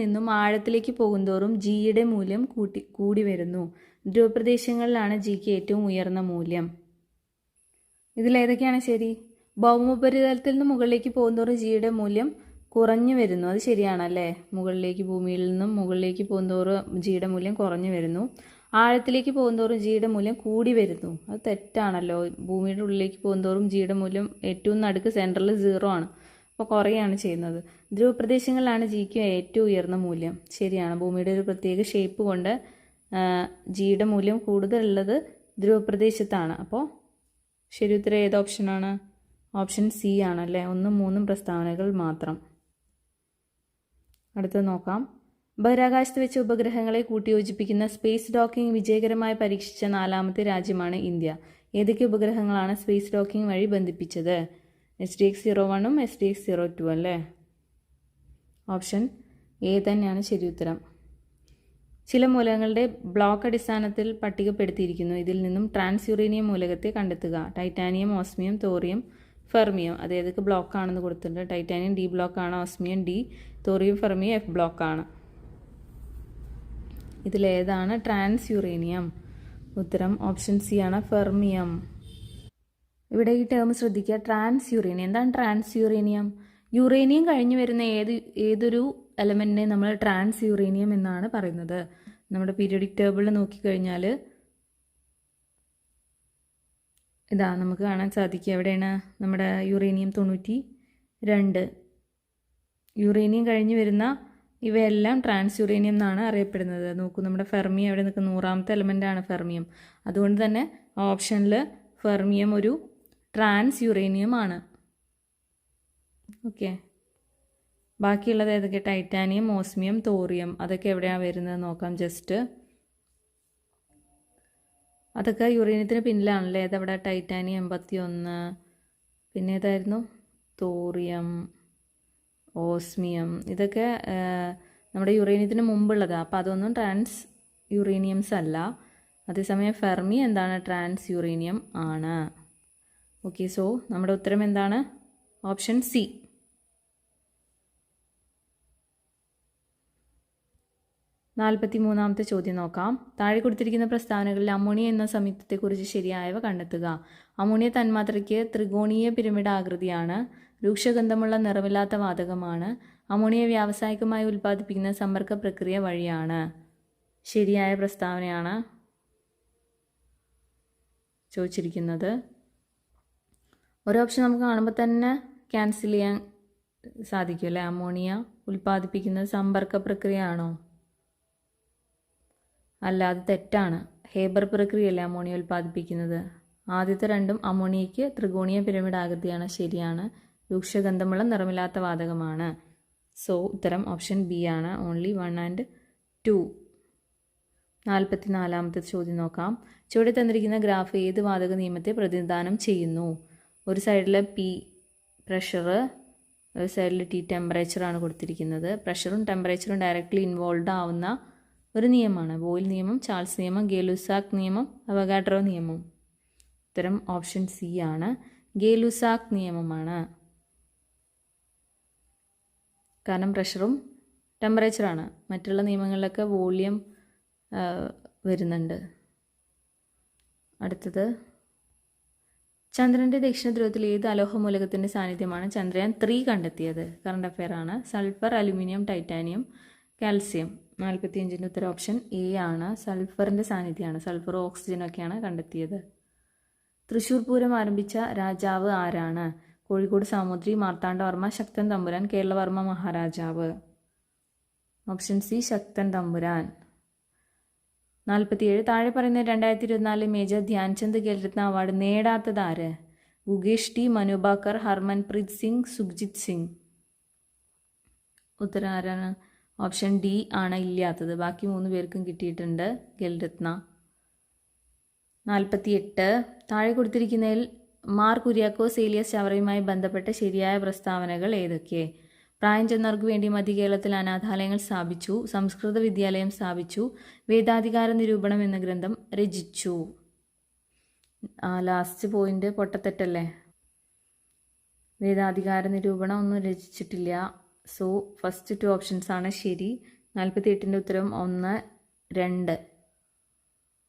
നിന്നും ആഴത്തിലേക്ക് പോകുന്തോറും ജിയുടെ മൂല്യം കൂടി വരുന്നു. ധ്രുവപ്രദേശങ്ങളിലാണ് ജിക്ക് ഏറ്റവും ഉയർന്ന മൂല്യം. ഇതിലേതൊക്കെയാണ് ശരി? ഭൗമോപരിതലത്തിൽ നിന്ന് മുകളിലേക്ക് പോകുന്തോറും ജിയുടെ മൂല്യം കുറഞ്ഞു വരുന്നു. അത് ശരിയാണല്ലേ? മുകളിലേക്ക്, ഭൂമിയിൽ നിന്നും മുകളിലേക്ക് പോകുന്തോറും ജിയുടെ മൂല്യം കുറഞ്ഞു വരുന്നു. ആഴത്തിലേക്ക് പോകുന്തോറും ജിയുടെ മൂല്യം കൂടി വരുന്നു. അത് തെറ്റാണല്ലോ. ഭൂമിയുടെ ഉള്ളിലേക്ക് പോകുന്തോറും ജിയുടെ മൂല്യം ഏറ്റവും നടുക്ക് സെൻറ്ററിൽ 0 ആണ്. അപ്പോൾ കുറയാണ് ചെയ്യുന്നത്. ധ്രുവപ്രദേശങ്ങളിലാണ് ജിക്ക് ഏറ്റവും ഉയർന്ന മൂല്യം. ശരിയാണ്. ഭൂമിയുടെ ഒരു പ്രത്യേക ഷേപ്പ് കൊണ്ട് ജിയുടെ മൂല്യം കൂടുതലുള്ളത് ധ്രുവപ്രദേശത്താണ്. അപ്പോൾ ശരി ഉത്തരം ഏത് ഓപ്ഷനാണ്? ഓപ്ഷൻ സി ആണല്ലേ. 1ഉം 3ഉം പ്രസ്താവനകൾ മാത്രം. അടുത്തത് നോക്കാം. ബഹിരാകാശത്ത് വെച്ച ഉപഗ്രഹങ്ങളെ കൂട്ടിയോജിപ്പിക്കുന്ന സ്പേസ് ഡോക്കിംഗ് വിജയകരമായി പരീക്ഷിച്ച 4ാമത്തെ രാജ്യമാണ് ഇന്ത്യ. ഏതൊക്കെ ഉപഗ്രഹങ്ങളാണ് സ്പേസ് ഡോക്കിംഗ് വഴി ബന്ധിപ്പിച്ചത്? SDX-01ഉം SDX-02 അല്ലേ? ഓപ്ഷൻ എ തന്നെയാണ് ശരി ഉത്തരം. ചില മൂലകങ്ങളുടെ ബ്ലോക്ക് അടിസ്ഥാനത്തിൽ പട്ടികപ്പെടുത്തിയിരിക്കുന്നു. ഇതിൽ നിന്നും ട്രാൻസ് യുറേനിയം മൂലകത്തെ കണ്ടെത്തുക. Titanium, osmium, thorium, fermium. അത് ഏതൊക്കെ ബ്ലോക്കാണെന്ന് കൊടുത്തിട്ടുണ്ട്. ടൈറ്റാനിയം ഡി ബ്ലോക്കാണ്, osmium D, thorium fermium F ബ്ലോക്കാണ്. ഇതിലേതാണ് ട്രാൻസ് യുറേനിയം? ഉത്തരം ഓപ്ഷൻ സി ആണ്, ഫെർമിയം. ഇവിടെ ഈ ടേം ശ്രദ്ധിക്കുക, ട്രാൻസ് യുറേനിയം. എന്താണ് ട്രാൻസ് യുറേനിയം? യുറേനിയം കഴിഞ്ഞു വരുന്ന ഏതൊരു എലമെൻറ്റിനെ നമ്മൾ ട്രാൻസ് യുറേനിയം എന്നാണ് പറയുന്നത്. നമ്മുടെ പീരിയോഡിക് ടേബിളിൽ നോക്കിക്കഴിഞ്ഞാൽ ഇതാ നമുക്ക് കാണാൻ സാധിക്കുക. എവിടെയാണ് നമ്മുടെ യുറേനിയം 92. യുറേനിയം കഴിഞ്ഞു വരുന്ന ഇവയെല്ലാം ട്രാൻസ് യുറേനിയം എന്നാണ് അറിയപ്പെടുന്നത്. നോക്കൂ, നമ്മുടെ ഫെർമിയം എവിടെ നിൽക്കുന്ന 100ാമത്തെ എലമെൻ്റാണ് ഫെർമിയം. അതുകൊണ്ട് തന്നെ ഓപ്ഷനിൽ ഫെർമിയം ഒരു ട്രാൻസ് യുറേനിയം ആണ്. ഓക്കെ, ബാക്കിയുള്ളത് ഏതൊക്കെ? Titanium, osmium, thorium. അതൊക്കെ എവിടെയാണ് വരുന്നത് നോക്കാം ജസ്റ്റ്. അതൊക്കെ യുറേനിയത്തിന് പിന്നിലാണല്ലേ. അതവിടെ ടൈറ്റാനിയം 81, പിന്നെ ഏതായിരുന്നു? Thorium, osmium. ഇതൊക്കെ നമ്മുടെ യുറേനിയത്തിന് മുമ്പുള്ളതാണ്. അപ്പോൾ അതൊന്നും ട്രാൻസ് യുറേനിയംസ് അല്ല. അതേസമയം ഫെർമി എന്താണ്? ട്രാൻസ് യുറേനിയം ആണ്. ഓക്കെ, സോ നമ്മുടെ ഉത്തരം എന്താണ്? Option C. 43ാമത്തെ ചോദ്യം നോക്കാം. താഴെ കൊടുത്തിരിക്കുന്ന പ്രസ്താവനകളിൽ അമോണിയ എന്ന സംയുക്തത്തെക്കുറിച്ച് ശരിയായവ കണ്ടെത്തുക. Ammonia തന്മാത്രയ്ക്ക് ത്രികോണീയ pyramid ആകൃതിയാണ്. രൂക്ഷഗന്ധമുള്ള നിറമില്ലാത്ത വാതകമാണ്. അമോണിയ വ്യാവസായികമായി ഉൽപ്പാദിപ്പിക്കുന്ന സമ്പർക്ക പ്രക്രിയ വഴിയാണ്. ശരിയായ പ്രസ്താവനയാണ് ചോദിച്ചിരിക്കുന്നത്. ഒരു ഓപ്ഷൻ നമുക്ക് കാണുമ്പോൾ തന്നെ ക്യാൻസൽ ചെയ്യാൻ സാധിക്കും അല്ലേ? അമോണിയ ഉൽപ്പാദിപ്പിക്കുന്നത് സമ്പർക്ക പ്രക്രിയ ആണോ? അല്ല, അത് തെറ്റാണ്. ഹേബർ പ്രക്രിയയല്ലേ അമോണിയ ഉൽപ്പാദിപ്പിക്കുന്നത്. ആദ്യത്തെ രണ്ടും അമോണിയയ്ക്ക് ത്രികോണീയ പിരമിഡ് ആകൃതിയാണ്. ശരിയാണ്. രൂക്ഷഗന്ധമുള്ള നിറമില്ലാത്ത വാതകമാണ്. സോ ഉത്തരം ഓപ്ഷൻ ബി ആണ്. Only 1 and 2. 44ാമത്തെ ചോദ്യം നോക്കാം. ചുവടെ തന്നിരിക്കുന്ന ഗ്രാഫ് ഏത് വാതക നിയമത്തെ പ്രതിനിധാനം ചെയ്യുന്നു? ഒരു സൈഡിൽ പി പ്രഷർ, ഒരു സൈഡിൽ ടി ടെമ്പറേച്ചറാണ് കൊടുത്തിരിക്കുന്നത്. പ്രഷറും ടെമ്പറേച്ചറും ഡയറക്റ്റ്ലി ഇൻവോൾവ് ആവുന്ന ഒരു നിയമമാണ്. ബോയിൽ നിയമം, ചാൾസ് നിയമം, ഗേ-ലുസാക്ക് നിയമം, അവഗാഡ്രോ നിയമം. ഉത്തരം ഓപ്ഷൻ സി ആണ്. ഗേ-ലുസാക്ക് നിയമമാണ്. കാരണം പ്രഷറും ടെമ്പറേച്ചറാണ്. മറ്റുള്ള നിയമങ്ങളിലൊക്കെ വോളിയം വരുന്നുണ്ട്. അടുത്തത്, ചന്ദ്രൻ്റെ ദക്ഷിണ ധ്രുവത്തിൽ ഏത് അലോഹമൂലകത്തിൻ്റെ സാന്നിധ്യമാണ് ചന്ദ്രയാൻ 3 കണ്ടെത്തിയത്? കറണ്ട് അഫെയർ ആണ്. Sulphur, aluminium, titanium, calcium. 45ൻ്റെ ഉത്തരം ഓപ്ഷൻ എ ആണ്. സൾഫറിൻ്റെ സാന്നിധ്യമാണ്. സൾഫറും ഓക്സിജനും ഒക്കെയാണ് കണ്ടെത്തിയത്. തൃശ്ശൂർ പൂരം ആരംഭിച്ച രാജാവ് ആരാണ്? കോഴിക്കോട് സാമൂതിരി, മാർത്താണ്ഡവർമ്മ, ശക്തൻ തമ്പുരാൻ, കേരളവർമ്മ മഹാരാജാവ്. Option C Sakthan Thampuran. 47 താഴെ പറയുന്ന 2024 മേജർ ധ്യാൻചന്ദ് ഖേൽരത്ന അവാർഡ് നേടാത്തത് ആര്? ഗുഗേഷ് ടി, മനു ഭാക്കർ, ഹർമൻപ്രീത് സിംഗ്, സുഖ്ജിത് സിംഗ്. ഉത്തരം ആരാണ്? ഓപ്ഷൻ ഡി ആണ് ഇല്ലാത്തത്. ബാക്കി 3 പേർക്കും കിട്ടിയിട്ടുണ്ട് ഖേൽരത്ന. 48 താഴെ കൊടുത്തിരിക്കുന്നതിൽ മാർ കുര്യാക്കോസ് ഏലിയാസ് ചവറയുമായി ബന്ധപ്പെട്ട ശരിയായ പ്രസ്താവനകൾ ഏതൊക്കെ? പ്രായം ചെന്നവർക്ക് വേണ്ടി മധ്യകേരളത്തിൽ അനാഥാലയങ്ങൾ സ്ഥാപിച്ചു. സംസ്കൃത വിദ്യാലയം സ്ഥാപിച്ചു. വേദാധികാര നിരൂപണം എന്ന ഗ്രന്ഥം രചിച്ചു. Last point പൊട്ടത്തെറ്റല്ലേ? വേദാധികാര നിരൂപണം ഒന്നും രചിച്ചിട്ടില്ല. സോ ഫസ്റ്റ് 2 ഓപ്ഷൻസ് ആണ് ശരി. 48ൻ്റെ ഉത്തരം 1, 2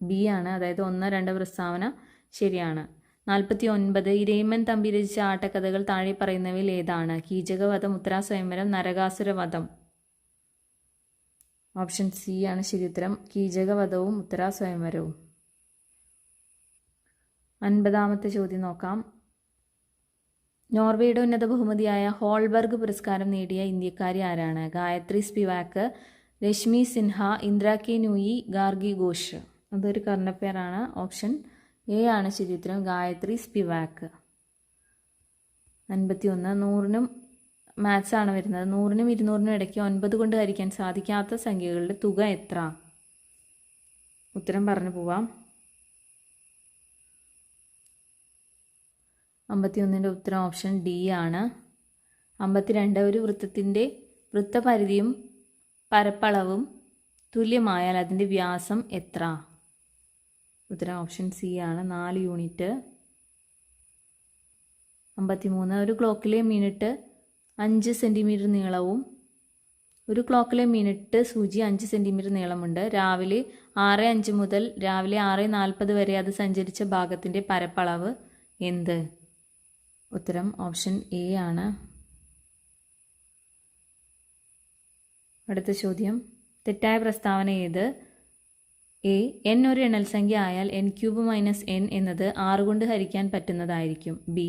ബി ആണ്. അതായത് 1, 2 പ്രസ്താവന ശരിയാണ്. 49 ഇരയിമ്മൻ തമ്പി രചിച്ച ആട്ടക്കഥകൾ താഴെ പറയുന്നവയിൽ ഏതാണ്? കീചകവധം, ഉത്തരാസ്വയംവരം, നരകാസുരവധം. ഓപ്ഷൻ സി ആണ് ശരിയുത്തരം. കീചകവധവും ഉത്തരാസ്വയംവരവും. 50-ാമത്തെ ചോദ്യം നോക്കാം. നോർവേയുടെ ഉന്നത ബഹുമതിയായ ഹോൾബർഗ് പുരസ്കാരം നേടിയ ഇന്ത്യക്കാരി ആരാണ്? Gayatri Spivak, Rashmi Sinha, Indira K Nooyi, Gargi Ghosh. അതൊരു കറണ്ട് അഫെയർ ആണ്. ഓപ്ഷൻ എ ആണ് ശരിയുത്തരം. ഗായത്രി സ്പിവാക്ക്. 51 100-നും മാത്സ് ആണ് വരുന്നത്. 100-നും 200-നും ഇടയ്ക്ക് 9 കൊണ്ട് ഹരിക്കാൻ സാധിക്കാത്ത സംഖ്യകളുടെ തുക എത്ര? ഉത്തരം പറഞ്ഞു പോവാം. 51-ൻ്റെ ഉത്തരം ഓപ്ഷൻ ഡി ആണ്. 52 ഒരു വൃത്തത്തിൻ്റെ വൃത്തപരിധിയും പരപ്പളവും തുല്യമായാൽ അതിൻ്റെ വ്യാസം എത്ര? ഉത്തരം ഓപ്ഷൻ സി ആണ്. 4 യൂണിറ്റ്. 53 ഒരു ക്ലോക്കിലെ മിനിറ്റ് 5 സെൻറ്റിമീറ്റർ നീളവും ഒരു ക്ലോക്കിലെ മിനിറ്റ് സൂചി 5 സെൻറ്റിമീറ്റർ നീളമുണ്ട്. രാവിലെ 6:05 മുതൽ രാവിലെ 6:40 വരെ അത് സഞ്ചരിച്ച ഭാഗത്തിൻ്റെ പരപ്പളവ് എന്ത്? ഉത്തരം ഓപ്ഷൻ എ ആണ്. അടുത്ത ചോദ്യം. തെറ്റായ പ്രസ്താവന ഏത്? എ n ഒരു എണ്ണൽ സംഖ്യ ആയാൽ n³ - n എന്നത് 6 കൊണ്ട് ഹരിക്കാൻ പറ്റുന്നതായിരിക്കും. ബി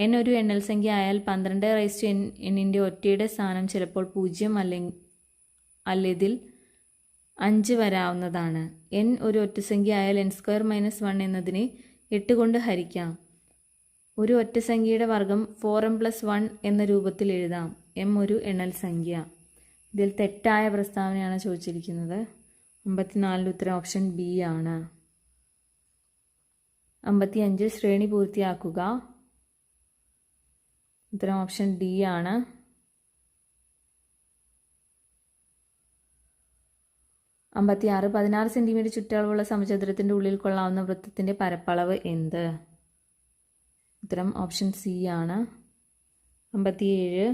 n ഒരു എണ്ണൽ സംഖ്യ ആയാൽ 12n ഒറ്റയുടെ സ്ഥാനം ചിലപ്പോൾ 0 അല്ലതിൽ 5 വരാവുന്നതാണ്. n ഒരു ഒറ്റസംഖ്യ ആയാൽ n² - 1 എന്നതിനെ 8 കൊണ്ട് ഹരിക്കാം. ഒരു ഒറ്റസംഖ്യയുടെ വർഗം 4m+1 എന്ന രൂപത്തിൽ എഴുതാം. m ഒരു എണ്ണൽ സംഖ്യ. ഇതിൽ തെറ്റായ പ്രസ്താവനയാണ് ചോദിച്ചിരിക്കുന്നത്. 54-ൻ്റെ ഉത്തരം ഓപ്ഷൻ ബി ആണ്. 55 ശ്രേണി പൂർത്തിയാക്കുക. ഉത്തരം ഓപ്ഷൻ ഡി ആണ്. 56 16 സെൻറ്റിമീറ്റർ ചുറ്റളവുള്ള സമചതുരത്തിൻ്റെ ഉള്ളിൽ കൊള്ളാവുന്ന വൃത്തത്തിൻ്റെ പരപ്പളവ് എന്ത്? ഉത്തരം ഓപ്ഷൻ സി ആണ്. 57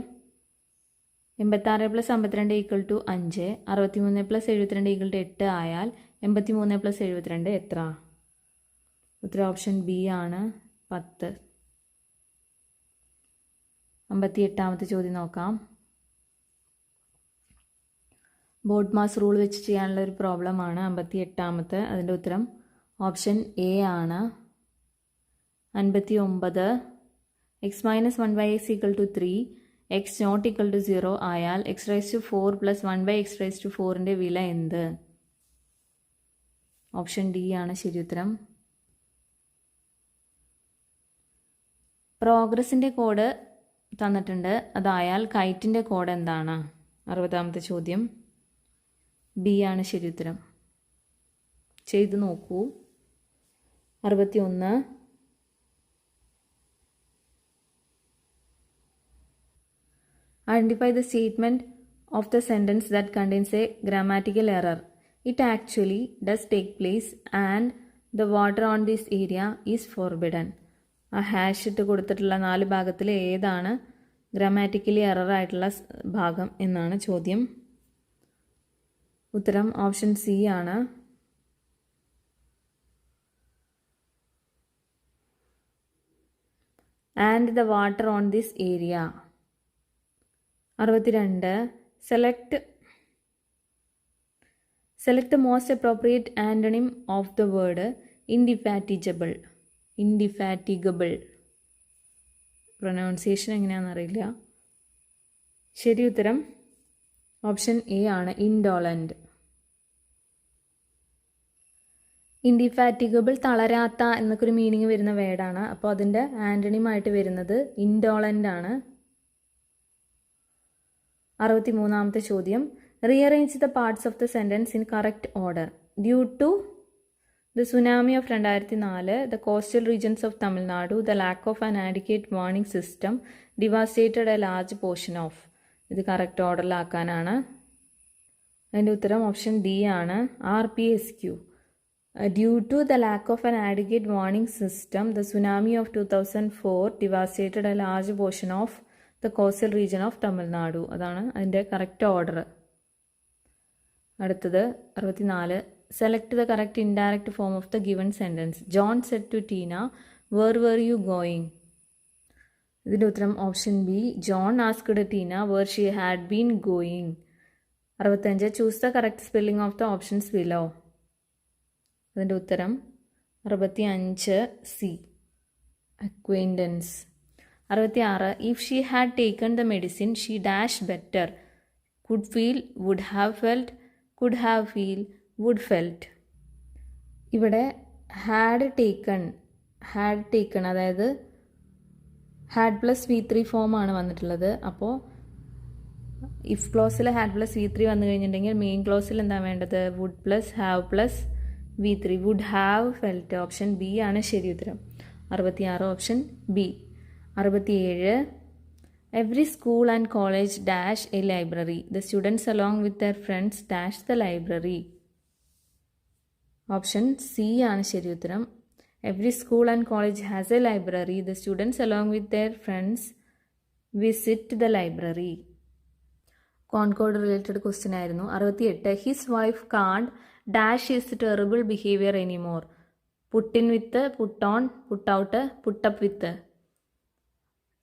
86 + 52 = 5. 63 + 72 = 8 ആയാൽ 83 + 72 എത്ര? ഉത്തരം ഓപ്ഷൻ ബി ആണ്. 10. 58-ാമത്തെ ചോദ്യം നോക്കാം. ബോർഡ് മാസ് റൂൾ വെച്ച് ചെയ്യാനുള്ള ഒരു പ്രോബ്ലമാണ് 58-ാമത്തെ. അതിൻ്റെ ഉത്തരം ഓപ്ഷൻ എ ആണ്. 59 x - 1/x = 3, x ≠ 0 ആയാൽ x⁴ + 1/x⁴ വില എന്ത്? ഓപ്ഷൻ ഡി ആണ് ശരിയുത്തരം. പ്രോഗ്രസിൻ്റെ കോഡ് തന്നിട്ടുണ്ട്. അതായാൽ കൈറ്റിൻ്റെ കോഡ് എന്താണ്? 60-ാമത്തെ ചോദ്യം. ബി ആണ് ശരിയുത്തരം. ചെയ്തു നോക്കൂ. 61 Identify the statement of the sentence that contains a grammatical error. It actually does take place and the water on this area is forbidden. ആ ഹാഷ് ഇട്ട് കൊടുത്തിട്ടുള്ള 4 ഭാഗത്തിൽ ഏതാണ് ഗ്രാമാറ്റിക്കലി എറർ ആയിട്ടുള്ള ഭാഗം എന്നാണ് ചോദ്യം. ഉത്തരം ഓപ്ഷൻ സി ആണ്. And the water on this area. 62 Select the most appropriate antonym of the word indefatigable. Pronunciation എങ്ങനെയാണെന്ന് അറിയില്ല. ശരി ഉത്തരം ഓപ്ഷൻ എ ആണ്. ഇൻഡോളൻ്റ്. ഇൻഡിഫാറ്റിഗബിൾ തളരാത്ത എന്നൊക്കെ ഒരു മീനിങ് വരുന്ന വേർഡാണ്. അപ്പോൾ അതിൻ്റെ ആൻ്റണിമായിട്ട് വരുന്നത് ഇൻഡോളൻ്റ് ആണ്. 63-ാമത്തെ ചോദ്യം. Rearrange the parts of the sentence in correct order. Due to the tsunami of 2004, the coastal regions of Tamil Nadu, the lack of an adequate warning system devastated a large portion of. ഇത് correct ഓർഡറിലാക്കാനാണ്. അതിൻ്റെ ഉത്തരം option D ആണ്. RPSQ. Due to the lack of an adequate warning system, the tsunami of 2004 devastated a large portion of the coastal region of Tamil Nadu. അതാണ് അതിൻ്റെ correct order. അടുത്തത് 64. Select the correct indirect form of the given sentence. John said to Tina, where were you going? ഇതിൻ്റെ ഉത്തരം option B. John asked Tina where she had been going. 65. Choose the correct spelling of the options below. അതിൻ്റെ ഉത്തരം 65 C. Acquaintance. 66. If she had taken the medicine she dash better. Could feel, would have felt, could have feel, would felt. ഇവിടെ had taken അതായത് had plus V3 ഫോമാണ് വന്നിട്ടുള്ളത്. അപ്പോൾ if ക്ലോസിൽ had plus V3 വന്നു കഴിഞ്ഞിട്ടുണ്ടെങ്കിൽ main ക്ലോസിൽ എന്താ വേണ്ടത്? Would plus have plus V3. Would have felt. Option B ആണ് ശരി ഉത്തരം. 66 option B. 67. Every school and college dash a library. The students along with their friends dash the library. Option C ആണ് ശരി ഉത്തരം. Every school and college has a library. The students along with their friends visit the library. Concord related question ആയിരുന്നു. 68. His wife can't dash his terrible behaviour anymore. Putin with, put on, put out, put up with.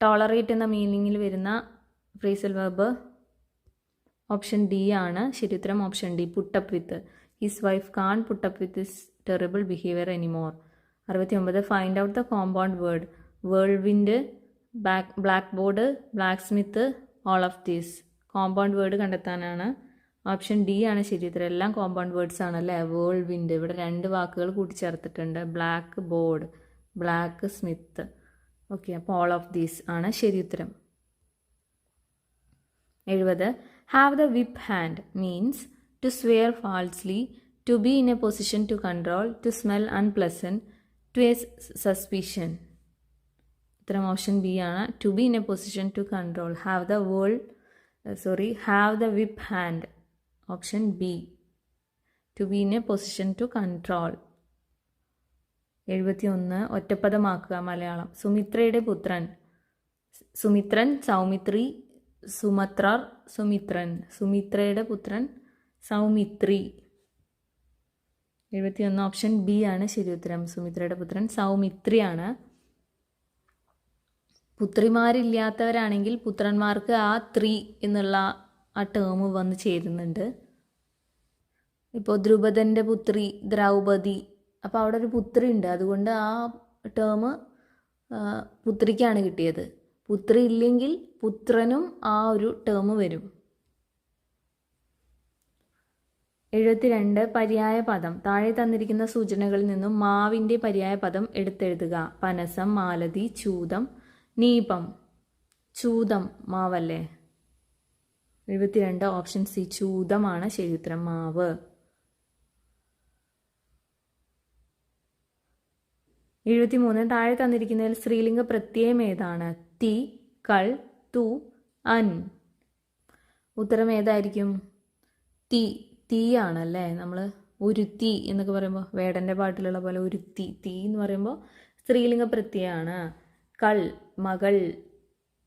Tolerate എന്ന മീനിങ്ങിൽ വരുന്ന phrasal verb option D ആണ് ശരി ഉത്തരം. Option D put up with. His wife can't put up with his terrible behaviour anymore. 69. Find out the compound word. Whirlwind, black board, black smith, all of these. Compound word കണ്ടെത്താനാണ്. Option D ആണ് ശരി ഉത്തരം. എല്ലാം compound words ആണല്ലേ. വേൾവിൻഡ് ഇവിടെ 2 വാക്കുകൾ കൂട്ടിച്ചേർത്തിട്ടുണ്ട്. Black board, black smith. Okay, അപ്പോൾ ഓൾ ഓഫ് ദീസ് ആണ് ശരി ഉത്തരം. 70. Have the whip hand means to swear falsely, to be in a position to control, to smell unpleasant, to a suspicion. ഉത്തരം option B ആണ്. To be in a position to control. Have the whip hand. Option B. To be in a position to control. 71. ഒറ്റപ്പദമാക്കുക മലയാളം. സുമിത്രയുടെ പുത്രൻ. സുമിത്രൻ, സൗമിത്രി, സുമത്രർ, സുമിത്രൻ. സുമിത്രയുടെ പുത്രൻ Saumitri. 71 option B ആണ് ശരി ഉത്തരം. സുമിത്രയുടെ പുത്രൻ സൗമിത്രിയാണ്. പുത്രിമാരില്ലാത്തവരാണെങ്കിൽ പുത്രന്മാർക്ക് ആ ത്രീ എന്നുള്ള ആ ടേം വന്ന് ചേരുന്നുണ്ട്. ഇപ്പോൾ ദ്രുപദൻ്റെ പുത്രി ദ്രൗപദി. അപ്പോൾ അവിടെ ഒരു പുത്രി ഉണ്ട്, അതുകൊണ്ട് ആ ടേം പുത്രിക്കാണ് കിട്ടിയത്. പുത്രി ഇല്ലെങ്കിൽ പുത്രനും ആ ഒരു ടേം വരും. 72. പര്യായ പദം. താഴെ തന്നിരിക്കുന്ന സൂചനകളിൽ നിന്നും മാവിൻ്റെ പര്യായ പദം എടുത്തെഴുതുക. പനസം, മാലതി, ചൂതം, നീപം. ചൂതം മാവല്ലേ. 72 ഓപ്ഷൻ സി ചൂതമാണ് ശരി ഉത്തരം. മാവ്. 73. താഴെ തന്നിരിക്കുന്നതിൽ സ്ത്രീലിംഗ പ്രത്യയം ഏതാണ്? തി, കൾ, തു, അൻ. ഉത്തരം ഏതായിരിക്കും? തി. തീ ആണല്ലേ. നമ്മൾ ഒരുത്തി എന്നൊക്കെ പറയുമ്പോൾ വേടൻ്റെ പാട്ടിലുള്ള പോലെ ഒരുത്തി. തീ എന്ന് പറയുമ്പോൾ സ്ത്രീലിംഗ പ്രത്യയമാണ്. കൾ മകൾ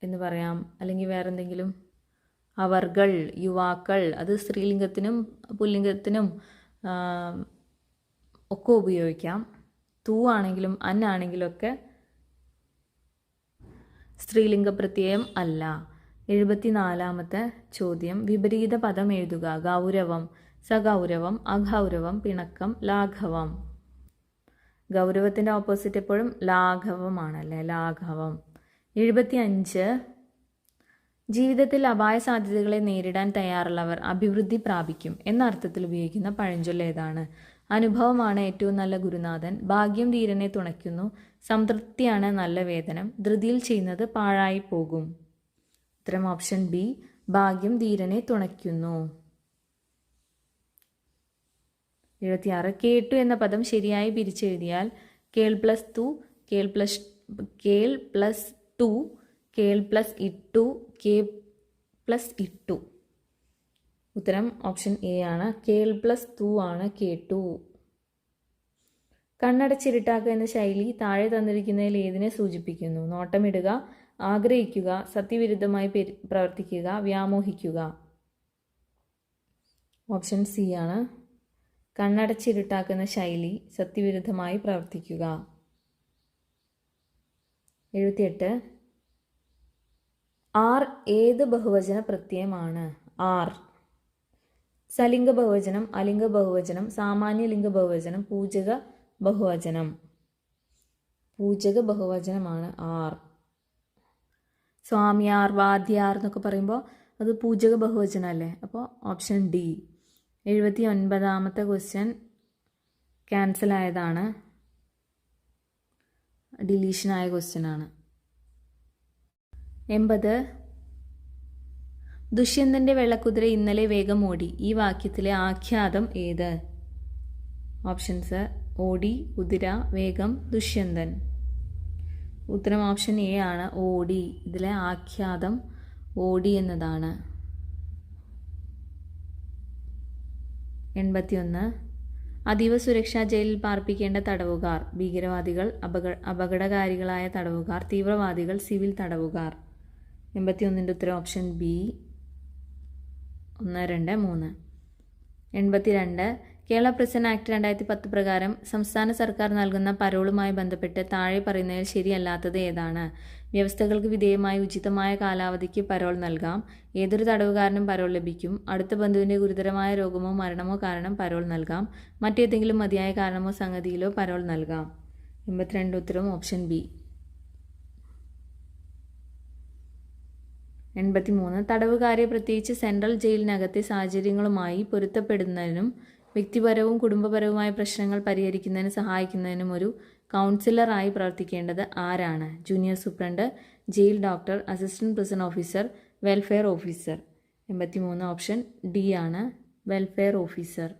എന്ന് പറയാം, അല്ലെങ്കിൽ വേറെ എന്തെങ്കിലും. അവർകൾ യുവാക്കൾ, അത് സ്ത്രീലിംഗത്തിനും പുല്ലിംഗത്തിനും ഒക്കെ ഉപയോഗിക്കാം. തൂ ആണെങ്കിലും അന്നാണെങ്കിലും ഒക്കെ സ്ത്രീലിംഗ പ്രത്യയം അല്ല. 74. ചോദ്യം. വിപരീത പദം എഴുതുക. ഗൗരവം, സഗൗരവം, അഗൗരവം, പിണക്കം, ലാഘവം. ഗൗരവത്തിൻ്റെ ഓപ്പോസിറ്റ് എപ്പോഴും ലാഘവമാണല്ലേ. ലാഘവം. 75. ജീവിതത്തിൽ അപായ സാധ്യതകളെ നേരിടാൻ തയ്യാറുള്ളവർ അഭിവൃദ്ധി പ്രാപിക്കും എന്ന അർത്ഥത്തിൽ ഉപയോഗിക്കുന്ന പഴഞ്ചൊല്ല് ഏതാണ്? അനുഭവമാണ് ഏറ്റവും നല്ല ഗുരുനാഥൻ. ഭാഗ്യം ധീരനെ തുണയ്ക്കുന്നു. സംതൃപ്തിയാണ് നല്ല വേതനം. ധൃതിയിൽ ചെയ്യുന്നത് പാഴായി പോകും. ഉത്തരം ഓപ്ഷൻ ബി. ഭാഗ്യം ധീരനെ തുണയ്ക്കുന്നു. 76. കേട്ടു എന്ന പദം ശരിയായി പിരിച്ചെഴുതിയാൽ കേൾ പ്ലസ് ടു, കേൾ പ്ലസ് ഇട്ടു, കെ പ്ലസ് ഇട്ടു. ഉത്തരം ഓപ്ഷൻ എ ആണ്. കേൾ പ്ലസ് ടു ആണ് കേട്ടു. കണ്ണടച്ചിരുട്ടാക്കുക എന്ന ശൈലി താഴെ തന്നിരിക്കുന്നതിൽ ഏതിനെ സൂചിപ്പിക്കുന്നു? നോട്ടമിടുക, ആഗ്രഹിക്കുക, സത്യവിരുദ്ധമായി പ്രവർത്തിക്കുക, വ്യാമോഹിക്കുക. ഓപ്ഷൻ സി ആണ്. കണ്ണടച്ചിരുട്ടാക്കുന്ന ശൈലി, സത്യവിരുദ്ധമായി പ്രവർത്തിക്കുക. 78. ആർ ഏത് ബഹുവചന പ്രത്യയമാണ്? ആർ. സലിംഗ ബഹുവചനം, അലിംഗ ബഹുവചനം, സാമാന്യലിംഗ ബഹുവചനം, പൂജക ബഹുവചനം. പൂജക ബഹുവചനമാണ് ആർ. സ്വാമിയാർ, വാദ്യാർ എന്നൊക്കെ പറയുമ്പോൾ അത് പൂജക ബഹുവചനമല്ലേ? അപ്പോൾ ഓപ്ഷൻ ഡി. 79ാമത്തെ ക്വസ്റ്റ്യൻ ക്യാൻസൽ ആയതാണ്, ഡിലീഷനായ ക്വസ്റ്റ്യൻ ആണ്. 80. ദുഷ്യന്തന്റെ വെള്ളക്കുതിര ഇന്നലെ വേഗം ഓടി. ഈ വാക്യത്തിലെ ആഖ്യാതം ഏത്? ഓപ്ഷൻസ്: ഓടി, കുതിര, വേഗം, ദുഷ്യന്തൻ. ഉത്തരം ഓപ്ഷൻ എ ആണ്, ഓടി. ഇതിലെ ആഖ്യാതം ഓടി എന്നതാണ്. 81. അതീവ സുരക്ഷാ ജയിലിൽ പാർപ്പിക്കേണ്ട തടവുകാർ: ഭീകരവാദികൾ, അപകടകാരികളായ തടവുകാർ, തീവ്രവാദികൾ, സിവിൽ തടവുകാർ. 81ന്റെ ഉത്തരം option B, 1, 2, 3. 82. Kerala prison act 2010 പ്രകാരം സംസ്ഥാന സർക്കാർ നൽകുന്ന പരോളുമായി ബന്ധപ്പെട്ട് താഴെ പറയുന്നതിൽ ശരിയല്ലാത്തത് ഏതാണ്? വ്യവസ്ഥകൾക്ക് വിധേയമായി ഉചിതമായ കാലാവധിക്ക് പരോൾ നൽകാം. ഏതൊരു തടവുകാരനും പരോൾ ലഭിക്കും. അടുത്ത ബന്ധുവിൻ്റെ ഗുരുതരമായ രോഗമോ മരണമോ കാരണം പരോൾ നൽകാം. മറ്റേതെങ്കിലും മതിയായ കാരണമോ സംഗതിയിലോ പരോൾ നൽകാം. 82 ഉത്തരം ഓപ്ഷൻ ബി. 83. തടവുകാരെ പ്രത്യേകിച്ച് സെൻട്രൽ ജയിലിനകത്തെ സാഹചര്യങ്ങളുമായി പൊരുത്തപ്പെടുന്നതിനും വ്യക്തിപരവും കുടുംബപരവുമായ പ്രശ്നങ്ങൾ പരിഹരിക്കുന്നതിന് സഹായിക്കുന്നതിനും ഒരു കൗൺസിലറായി പ്രവർത്തിക്കേണ്ടത് ആരാണ്? Junior superintendent, jail doctor, assistant prison officer, welfare officer. 83 option D ആണ്, വെൽഫെയർ ഓഫീസർ.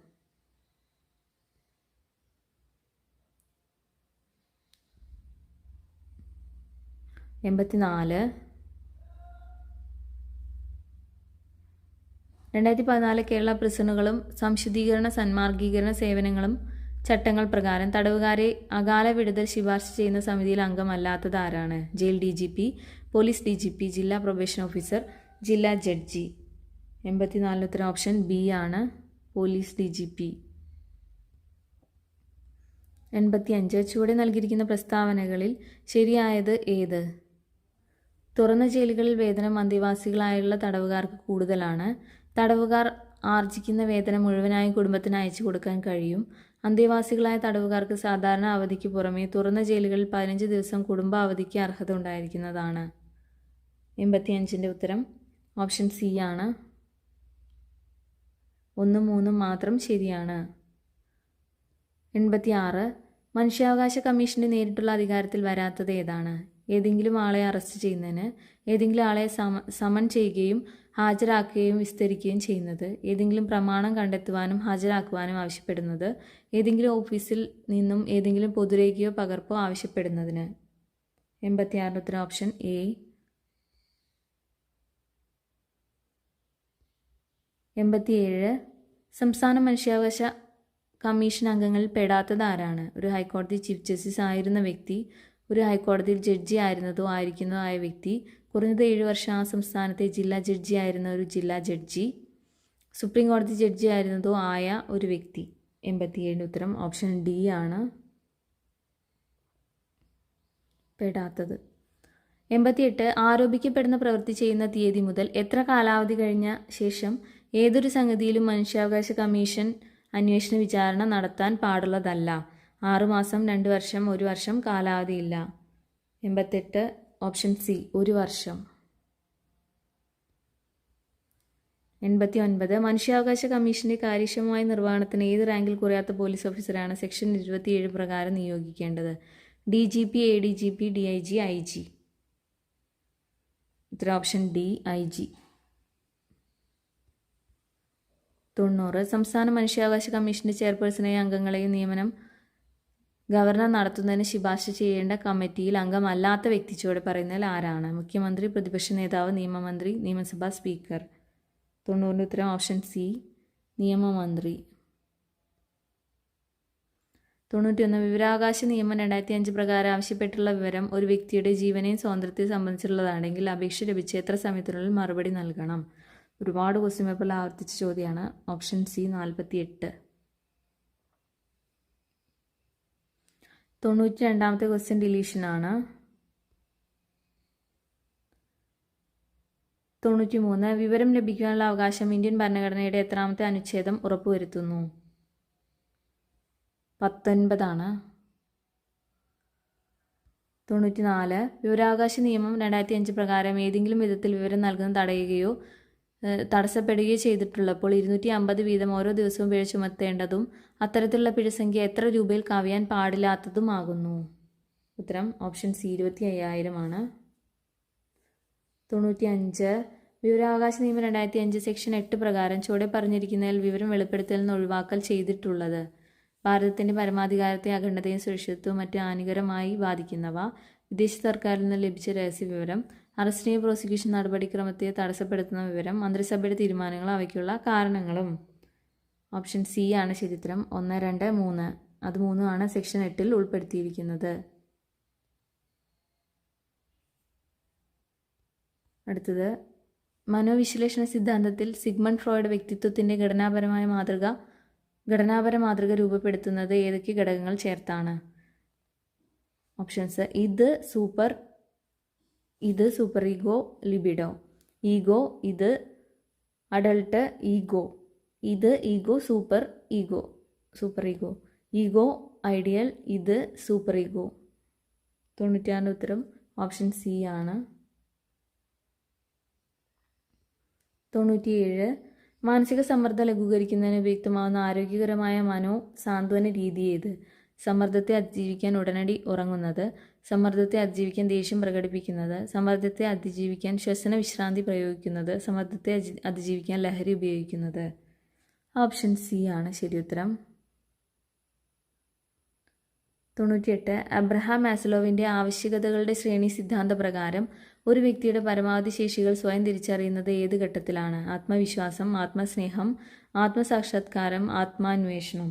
84. 2014 കേരള പ്രിസണുകളും സംശുദ്ധീകരണ സന്മാർഗീകരണ സേവനങ്ങളും ചട്ടങ്ങൾ പ്രകാരം തടവുകാരെ അകാല വിടുതൽ ശുപാർശ ചെയ്യുന്ന സമിതിയിൽ അംഗമല്ലാത്തത് ആരാണ്? ജയിൽ DGP, പോലീസ് DGP, ജില്ലാ പ്രൊബേഷൻ ഓഫീസർ, ജില്ലാ ജഡ്ജി. 84 ഉത്തരം ഓപ്ഷൻ ബി ആണ്, പോലീസ് DGP. 85. ചുവടെ നൽകിയിരിക്കുന്ന പ്രസ്താവനകളിൽ ശരിയായത് ഏത്? തുറന്ന ജയിലുകളിൽ വേതനം അന്തേവാസികളായുള്ള തടവുകാർക്ക് കൂടുതലാണ്. തടവുകാർ ആർജിക്കുന്ന വേതനം മുഴുവനായും കുടുംബത്തിന് അയച്ചു കൊടുക്കാൻ കഴിയും. അന്തേവാസികളായ തടവുകാർക്ക് സാധാരണ അവധിക്ക് പുറമെ തുറന്ന ജയിലുകളിൽ 15 ദിവസം കുടുംബ അവധിക്ക് അർഹത ഉണ്ടായിരിക്കുന്നതാണ്. 85ന്റെ ഉത്തരം ഓപ്ഷൻ സി ആണ്, 1, 3 മാത്രം ശരിയാണ്. 86. മനുഷ്യാവകാശ കമ്മീഷന്റെ നേരിട്ടുള്ള അധികാരത്തിൽ വരാത്തത് ഏതാണ്? ഏതെങ്കിലും ആളെ അറസ്റ്റ് ചെയ്യുന്നതിന്, ഏതെങ്കിലും ആളെ സമൺ ചെയ്യുകയും ഹാജരാക്കുകയും വിസ്തരിക്കുകയും ചെയ്യുന്നത്, ഏതെങ്കിലും പ്രമാണം കണ്ടെത്തുവാനും ഹാജരാക്കുവാനും ആവശ്യപ്പെടുന്നത്, ഏതെങ്കിലും ഓഫീസിൽ നിന്നും ഏതെങ്കിലും പൊതുരേഖയോ പകർപ്പോ ആവശ്യപ്പെടുന്നതിന്. 86 ഉത്തരം ഓപ്ഷൻ എ. 87. സംസ്ഥാന മനുഷ്യാവകാശ കമ്മീഷൻ അംഗങ്ങളിൽ പെടാത്തത് ആരാണ്? ഒരു ഹൈക്കോടതി ചീഫ് ജസ്റ്റിസ് ആയിരുന്ന വ്യക്തി, ഒരു ഹൈക്കോടതിയിൽ ജഡ്ജി ആയിരുന്നതോ ആയിരിക്കുന്നതോ ആയ വ്യക്തി, കുറഞ്ഞത് 7 വർഷം ആ സംസ്ഥാനത്തെ ജില്ലാ ജഡ്ജി ആയിരുന്ന ഒരു ജില്ലാ ജഡ്ജി, സുപ്രീം കോടതി ജഡ്ജി ആയിരുന്നതോ ആയ ഒരു വ്യക്തി. 87 ഉത്തരം ഓപ്ഷൻ ഡി ആണ്, പെടാത്തത്. 88. ആരോപിക്കപ്പെടുന്ന പ്രവൃത്തി ചെയ്യുന്ന തീയതി മുതൽ എത്ര കാലാവധി കഴിഞ്ഞ ശേഷം ഏതൊരു സംഗതിയിലും മനുഷ്യാവകാശ കമ്മീഷൻ അന്വേഷണ വിചാരണ നടത്താൻ പാടുള്ളതല്ല? 6 മാസം, 2 വർഷം, 1 വർഷം, കാലാവധിയില്ല. 88 ഓപ്ഷൻ സി, 1 വർഷം. 89. മനുഷ്യാവകാശ കമ്മീഷന്റെ കാര്യക്ഷമമായ നിർവഹണത്തിന് ഏത് റാങ്കിൽ കുറയാത്ത പോലീസ് ഓഫീസറാണ് സെക്ഷൻ 27 പ്രകാരം നിയോഗിക്കേണ്ടത്? DGP, ADGP, DIG, IG. ഉത്തരം ഓപ്ഷൻ ഡി, IG. 90. സംസ്ഥാന മനുഷ്യാവകാശ കമ്മീഷന്റെ ചെയർപേഴ്സണായ അംഗങ്ങളെയും നിയമനം ഗവർണർ നടത്തുന്നതിന് ശുപാർശ ചെയ്യേണ്ട കമ്മിറ്റിയിൽ അംഗമല്ലാത്ത വ്യക്തി ചുവടെ പറയുന്നതിൽ ആരാണ്? മുഖ്യമന്ത്രി, പ്രതിപക്ഷ നേതാവ്, നിയമമന്ത്രി, നിയമസഭാ സ്പീക്കർ. 90ന്റെ ഉത്തരം ഓപ്ഷൻ സി, നിയമമന്ത്രി. 91. വിവരാവകാശ നിയമം 2005 പ്രകാരം ആവശ്യപ്പെട്ടുള്ള വിവരം ഒരു വ്യക്തിയുടെ ജീവനെയും സ്വാതന്ത്ര്യത്തെയും സംബന്ധിച്ചുള്ളതാണെങ്കിൽ അപേക്ഷ ലഭിച്ച എത്ര സമയത്തിനുള്ളിൽ മറുപടി നൽകണം? ഒരുപാട് ക്വസ്റ്റ്യൻ പേപ്പറിൽ ആവർത്തിച്ച ചോദ്യമാണ്. Option C, 48. 92ാമത്തെ ക്വസ്റ്റ്യൻ ഡിലീഷനാണ്. 93. വിവരം ലഭിക്കാനുള്ള അവകാശം ഇന്ത്യൻ ഭരണഘടനയുടെ എത്രാമത്തെ അനുച്ഛേദം ഉറപ്പുവരുത്തുന്നു? 19. 94. വിവരാവകാശ നിയമം 2005 പ്രകാരം ഏതെങ്കിലും വിധത്തിൽ വിവരം നൽകുന്നത് തടയുകയോ തടസ്സപ്പെടുകയോ ചെയ്തിട്ടുള്ളപ്പോൾ 250 വീതം ഓരോ ദിവസവും പിഴ ചുമത്തേണ്ടതും അത്തരത്തിലുള്ള പിഴസംഖ്യ എത്ര രൂപയിൽ കവിയാൻ പാടില്ലാത്തതുമാകുന്നു? ഉത്തരം ഓപ്ഷൻ സി 25,000 ആണ്. 95. വിവരാവകാശ നിയമം 2005 സെക്ഷൻ 8 പ്രകാരം ചുവടെ പറഞ്ഞിരിക്കുന്നതിൽ വിവരം വെളിപ്പെടുത്തൽ നിന്ന് ഒഴിവാക്കൽ ചെയ്തിട്ടുള്ളത്? ഭാരതത്തിന്റെ പരമാധികാരത്തെ, അഖണ്ഡതയും സുരക്ഷിതത്വവും മറ്റ് ഹാനികരമായി ബാധിക്കുന്നവ, വിദേശ സർക്കാരിൽ നിന്ന് ലഭിച്ച രഹസ്യ വിവരം, അറസ്റ്റിനെയോ പ്രോസിക്യൂഷൻ നടപടിക്രമത്തെ തടസ്സപ്പെടുത്തുന്ന വിവരം, മന്ത്രിസഭയുടെ തീരുമാനങ്ങളും അവയ്ക്കുള്ള കാരണങ്ങളും. ഓപ്ഷൻ സി ആണ് ശരിയുത്തരം. 1, 2, 3 അത് 3 സെക്ഷൻ 8 ഉൾപ്പെടുത്തിയിരിക്കുന്നത്. അടുത്തത്, മനോവിശ്ലേഷണ സിദ്ധാന്തത്തിൽ സിഗ്മണ്ട് ഫ്രോയിഡ് വ്യക്തിത്വത്തിന്റെ ഘടനാപര മാതൃക രൂപപ്പെടുത്തുന്നത് ഏതൊക്കെ ഘടകങ്ങൾ ചേർത്താണ്? ഓപ്ഷൻസ്: ഇത് സൂപ്പർ ഈഗോ, ലിബിഡോ. ഈഗോ, ഇത് അഡൾട്ട് ഈഗോ. ഇത് ego, super ego. Ego ideal, ഇത് സൂപ്പർ ഈഗോ. 96 ഉത്തരം ഓപ്ഷൻ സി ആണ്. 97. മാനസിക സമ്മർദ്ദം ലഘൂകരിക്കുന്നതിന് ഉപയുക്തമാവുന്ന ആരോഗ്യകരമായ സാന്ത്വന രീതി ഏത്? സമ്മർദ്ദത്തെ അതിജീവിക്കാൻ ഉടനടി ഉറങ്ങുന്നത്, സമ്മർദ്ദത്തെ അതിജീവിക്കാൻ ദേഷ്യം പ്രകടിപ്പിക്കുന്നത്, സമ്മർദ്ദത്തെ അതിജീവിക്കാൻ ശ്വസന വിശ്രാന്തി പ്രയോഗിക്കുന്നത്, സമ്മർദ്ദത്തെ അതിജീവിക്കാൻ ലഹരി ഉപയോഗിക്കുന്നത്. ഓപ്ഷൻ സി ആണ് ശരിയുത്തരം. 98. അബ്രഹാം മാസ്ലോവിൻ്റെ ആവശ്യകതകളുടെ ശ്രേണി സിദ്ധാന്ത പ്രകാരം ഒരു വ്യക്തിയുടെ പരമാവധി ശേഷികൾ സ്വയം തിരിച്ചറിയുന്നത് ഏത് ഘട്ടത്തിലാണ്? ആത്മവിശ്വാസം, ആത്മസ്നേഹം, ആത്മസാക്ഷാത്കാരം, ആത്മാന്വേഷണം.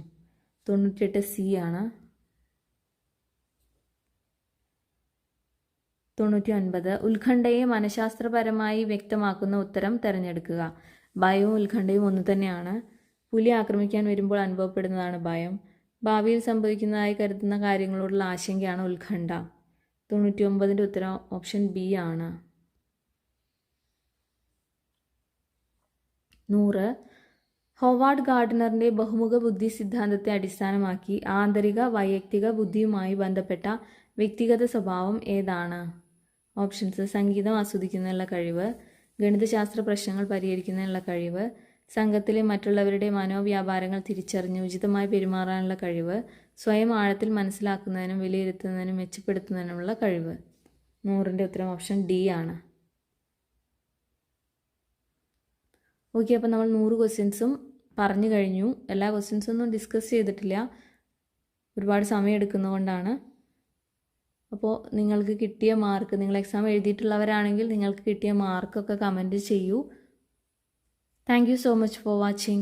98 സി ആണ്. 99. ഉത്കണ്ഠയെ മനഃശാസ്ത്രപരമായി വ്യക്തമാക്കുന്ന ഉത്തരം തിരഞ്ഞെടുക്കുക. ഭയവും ഉത്കണ്ഠയും ഒന്നു തന്നെയാണ്. പുലി ആക്രമിക്കാൻ വരുമ്പോൾ അനുഭവപ്പെടുന്നതാണ് ഭയം. ഭാവിയിൽ സംഭവിക്കുന്നതായി കരുതുന്ന കാര്യങ്ങളോടുള്ള ആശങ്കയാണ് ഉത്കണ്ഠ. 99 ഉത്തരം ഓപ്ഷൻ ബി ആണ്. 100. ഹോവാർഡ് ഗാർഡനറിൻ്റെ ബഹുമുഖ ബുദ്ധി സിദ്ധാന്തത്തെ അടിസ്ഥാനമാക്കി ആന്തരിക വൈയക്തിക ബുദ്ധിയുമായി ബന്ധപ്പെട്ട വ്യക്തിഗത സ്വഭാവം ഏതാണ്? ഓപ്ഷൻസ്: സംഗീതം ആസ്വദിക്കുന്നതിനുള്ള കഴിവ്, ഗണിതശാസ്ത്ര പ്രശ്നങ്ങൾ പരിഹരിക്കുന്നതിനുള്ള കഴിവ്, സംഘത്തിലെ മറ്റുള്ളവരുടെ മനോവ്യാപാരങ്ങൾ തിരിച്ചറിഞ്ഞ് ഉചിതമായി പെരുമാറാനുള്ള കഴിവ്, സ്വയം ആഴത്തിൽ മനസ്സിലാക്കുന്നതിനും വിലയിരുത്തുന്നതിനും മെച്ചപ്പെടുത്തുന്നതിനുമുള്ള കഴിവ്. 100ൻ്റെ ഉത്തരം ഓപ്ഷൻ ഡി ആണ്. ഓക്കെ, അപ്പോൾ നമ്മൾ 100 ക്വസ്റ്റ്യൻസും പറഞ്ഞു കഴിഞ്ഞു. എല്ലാ ക്വസ്റ്റ്യൻസൊന്നും ഡിസ്കസ് ചെയ്തിട്ടില്ല, ഒരുപാട് സമയം എടുക്കുന്നതുകൊണ്ടാണ്. അപ്പോൾ നിങ്ങൾക്ക് കിട്ടിയ മാർക്ക്, നിങ്ങൾ എക്സാം എഴുതിയിട്ടുള്ളവരാണെങ്കിൽ നിങ്ങൾക്ക് കിട്ടിയ മാർക്കൊക്കെ കമൻറ്റ് ചെയ്യൂ. Thank you so much for watching.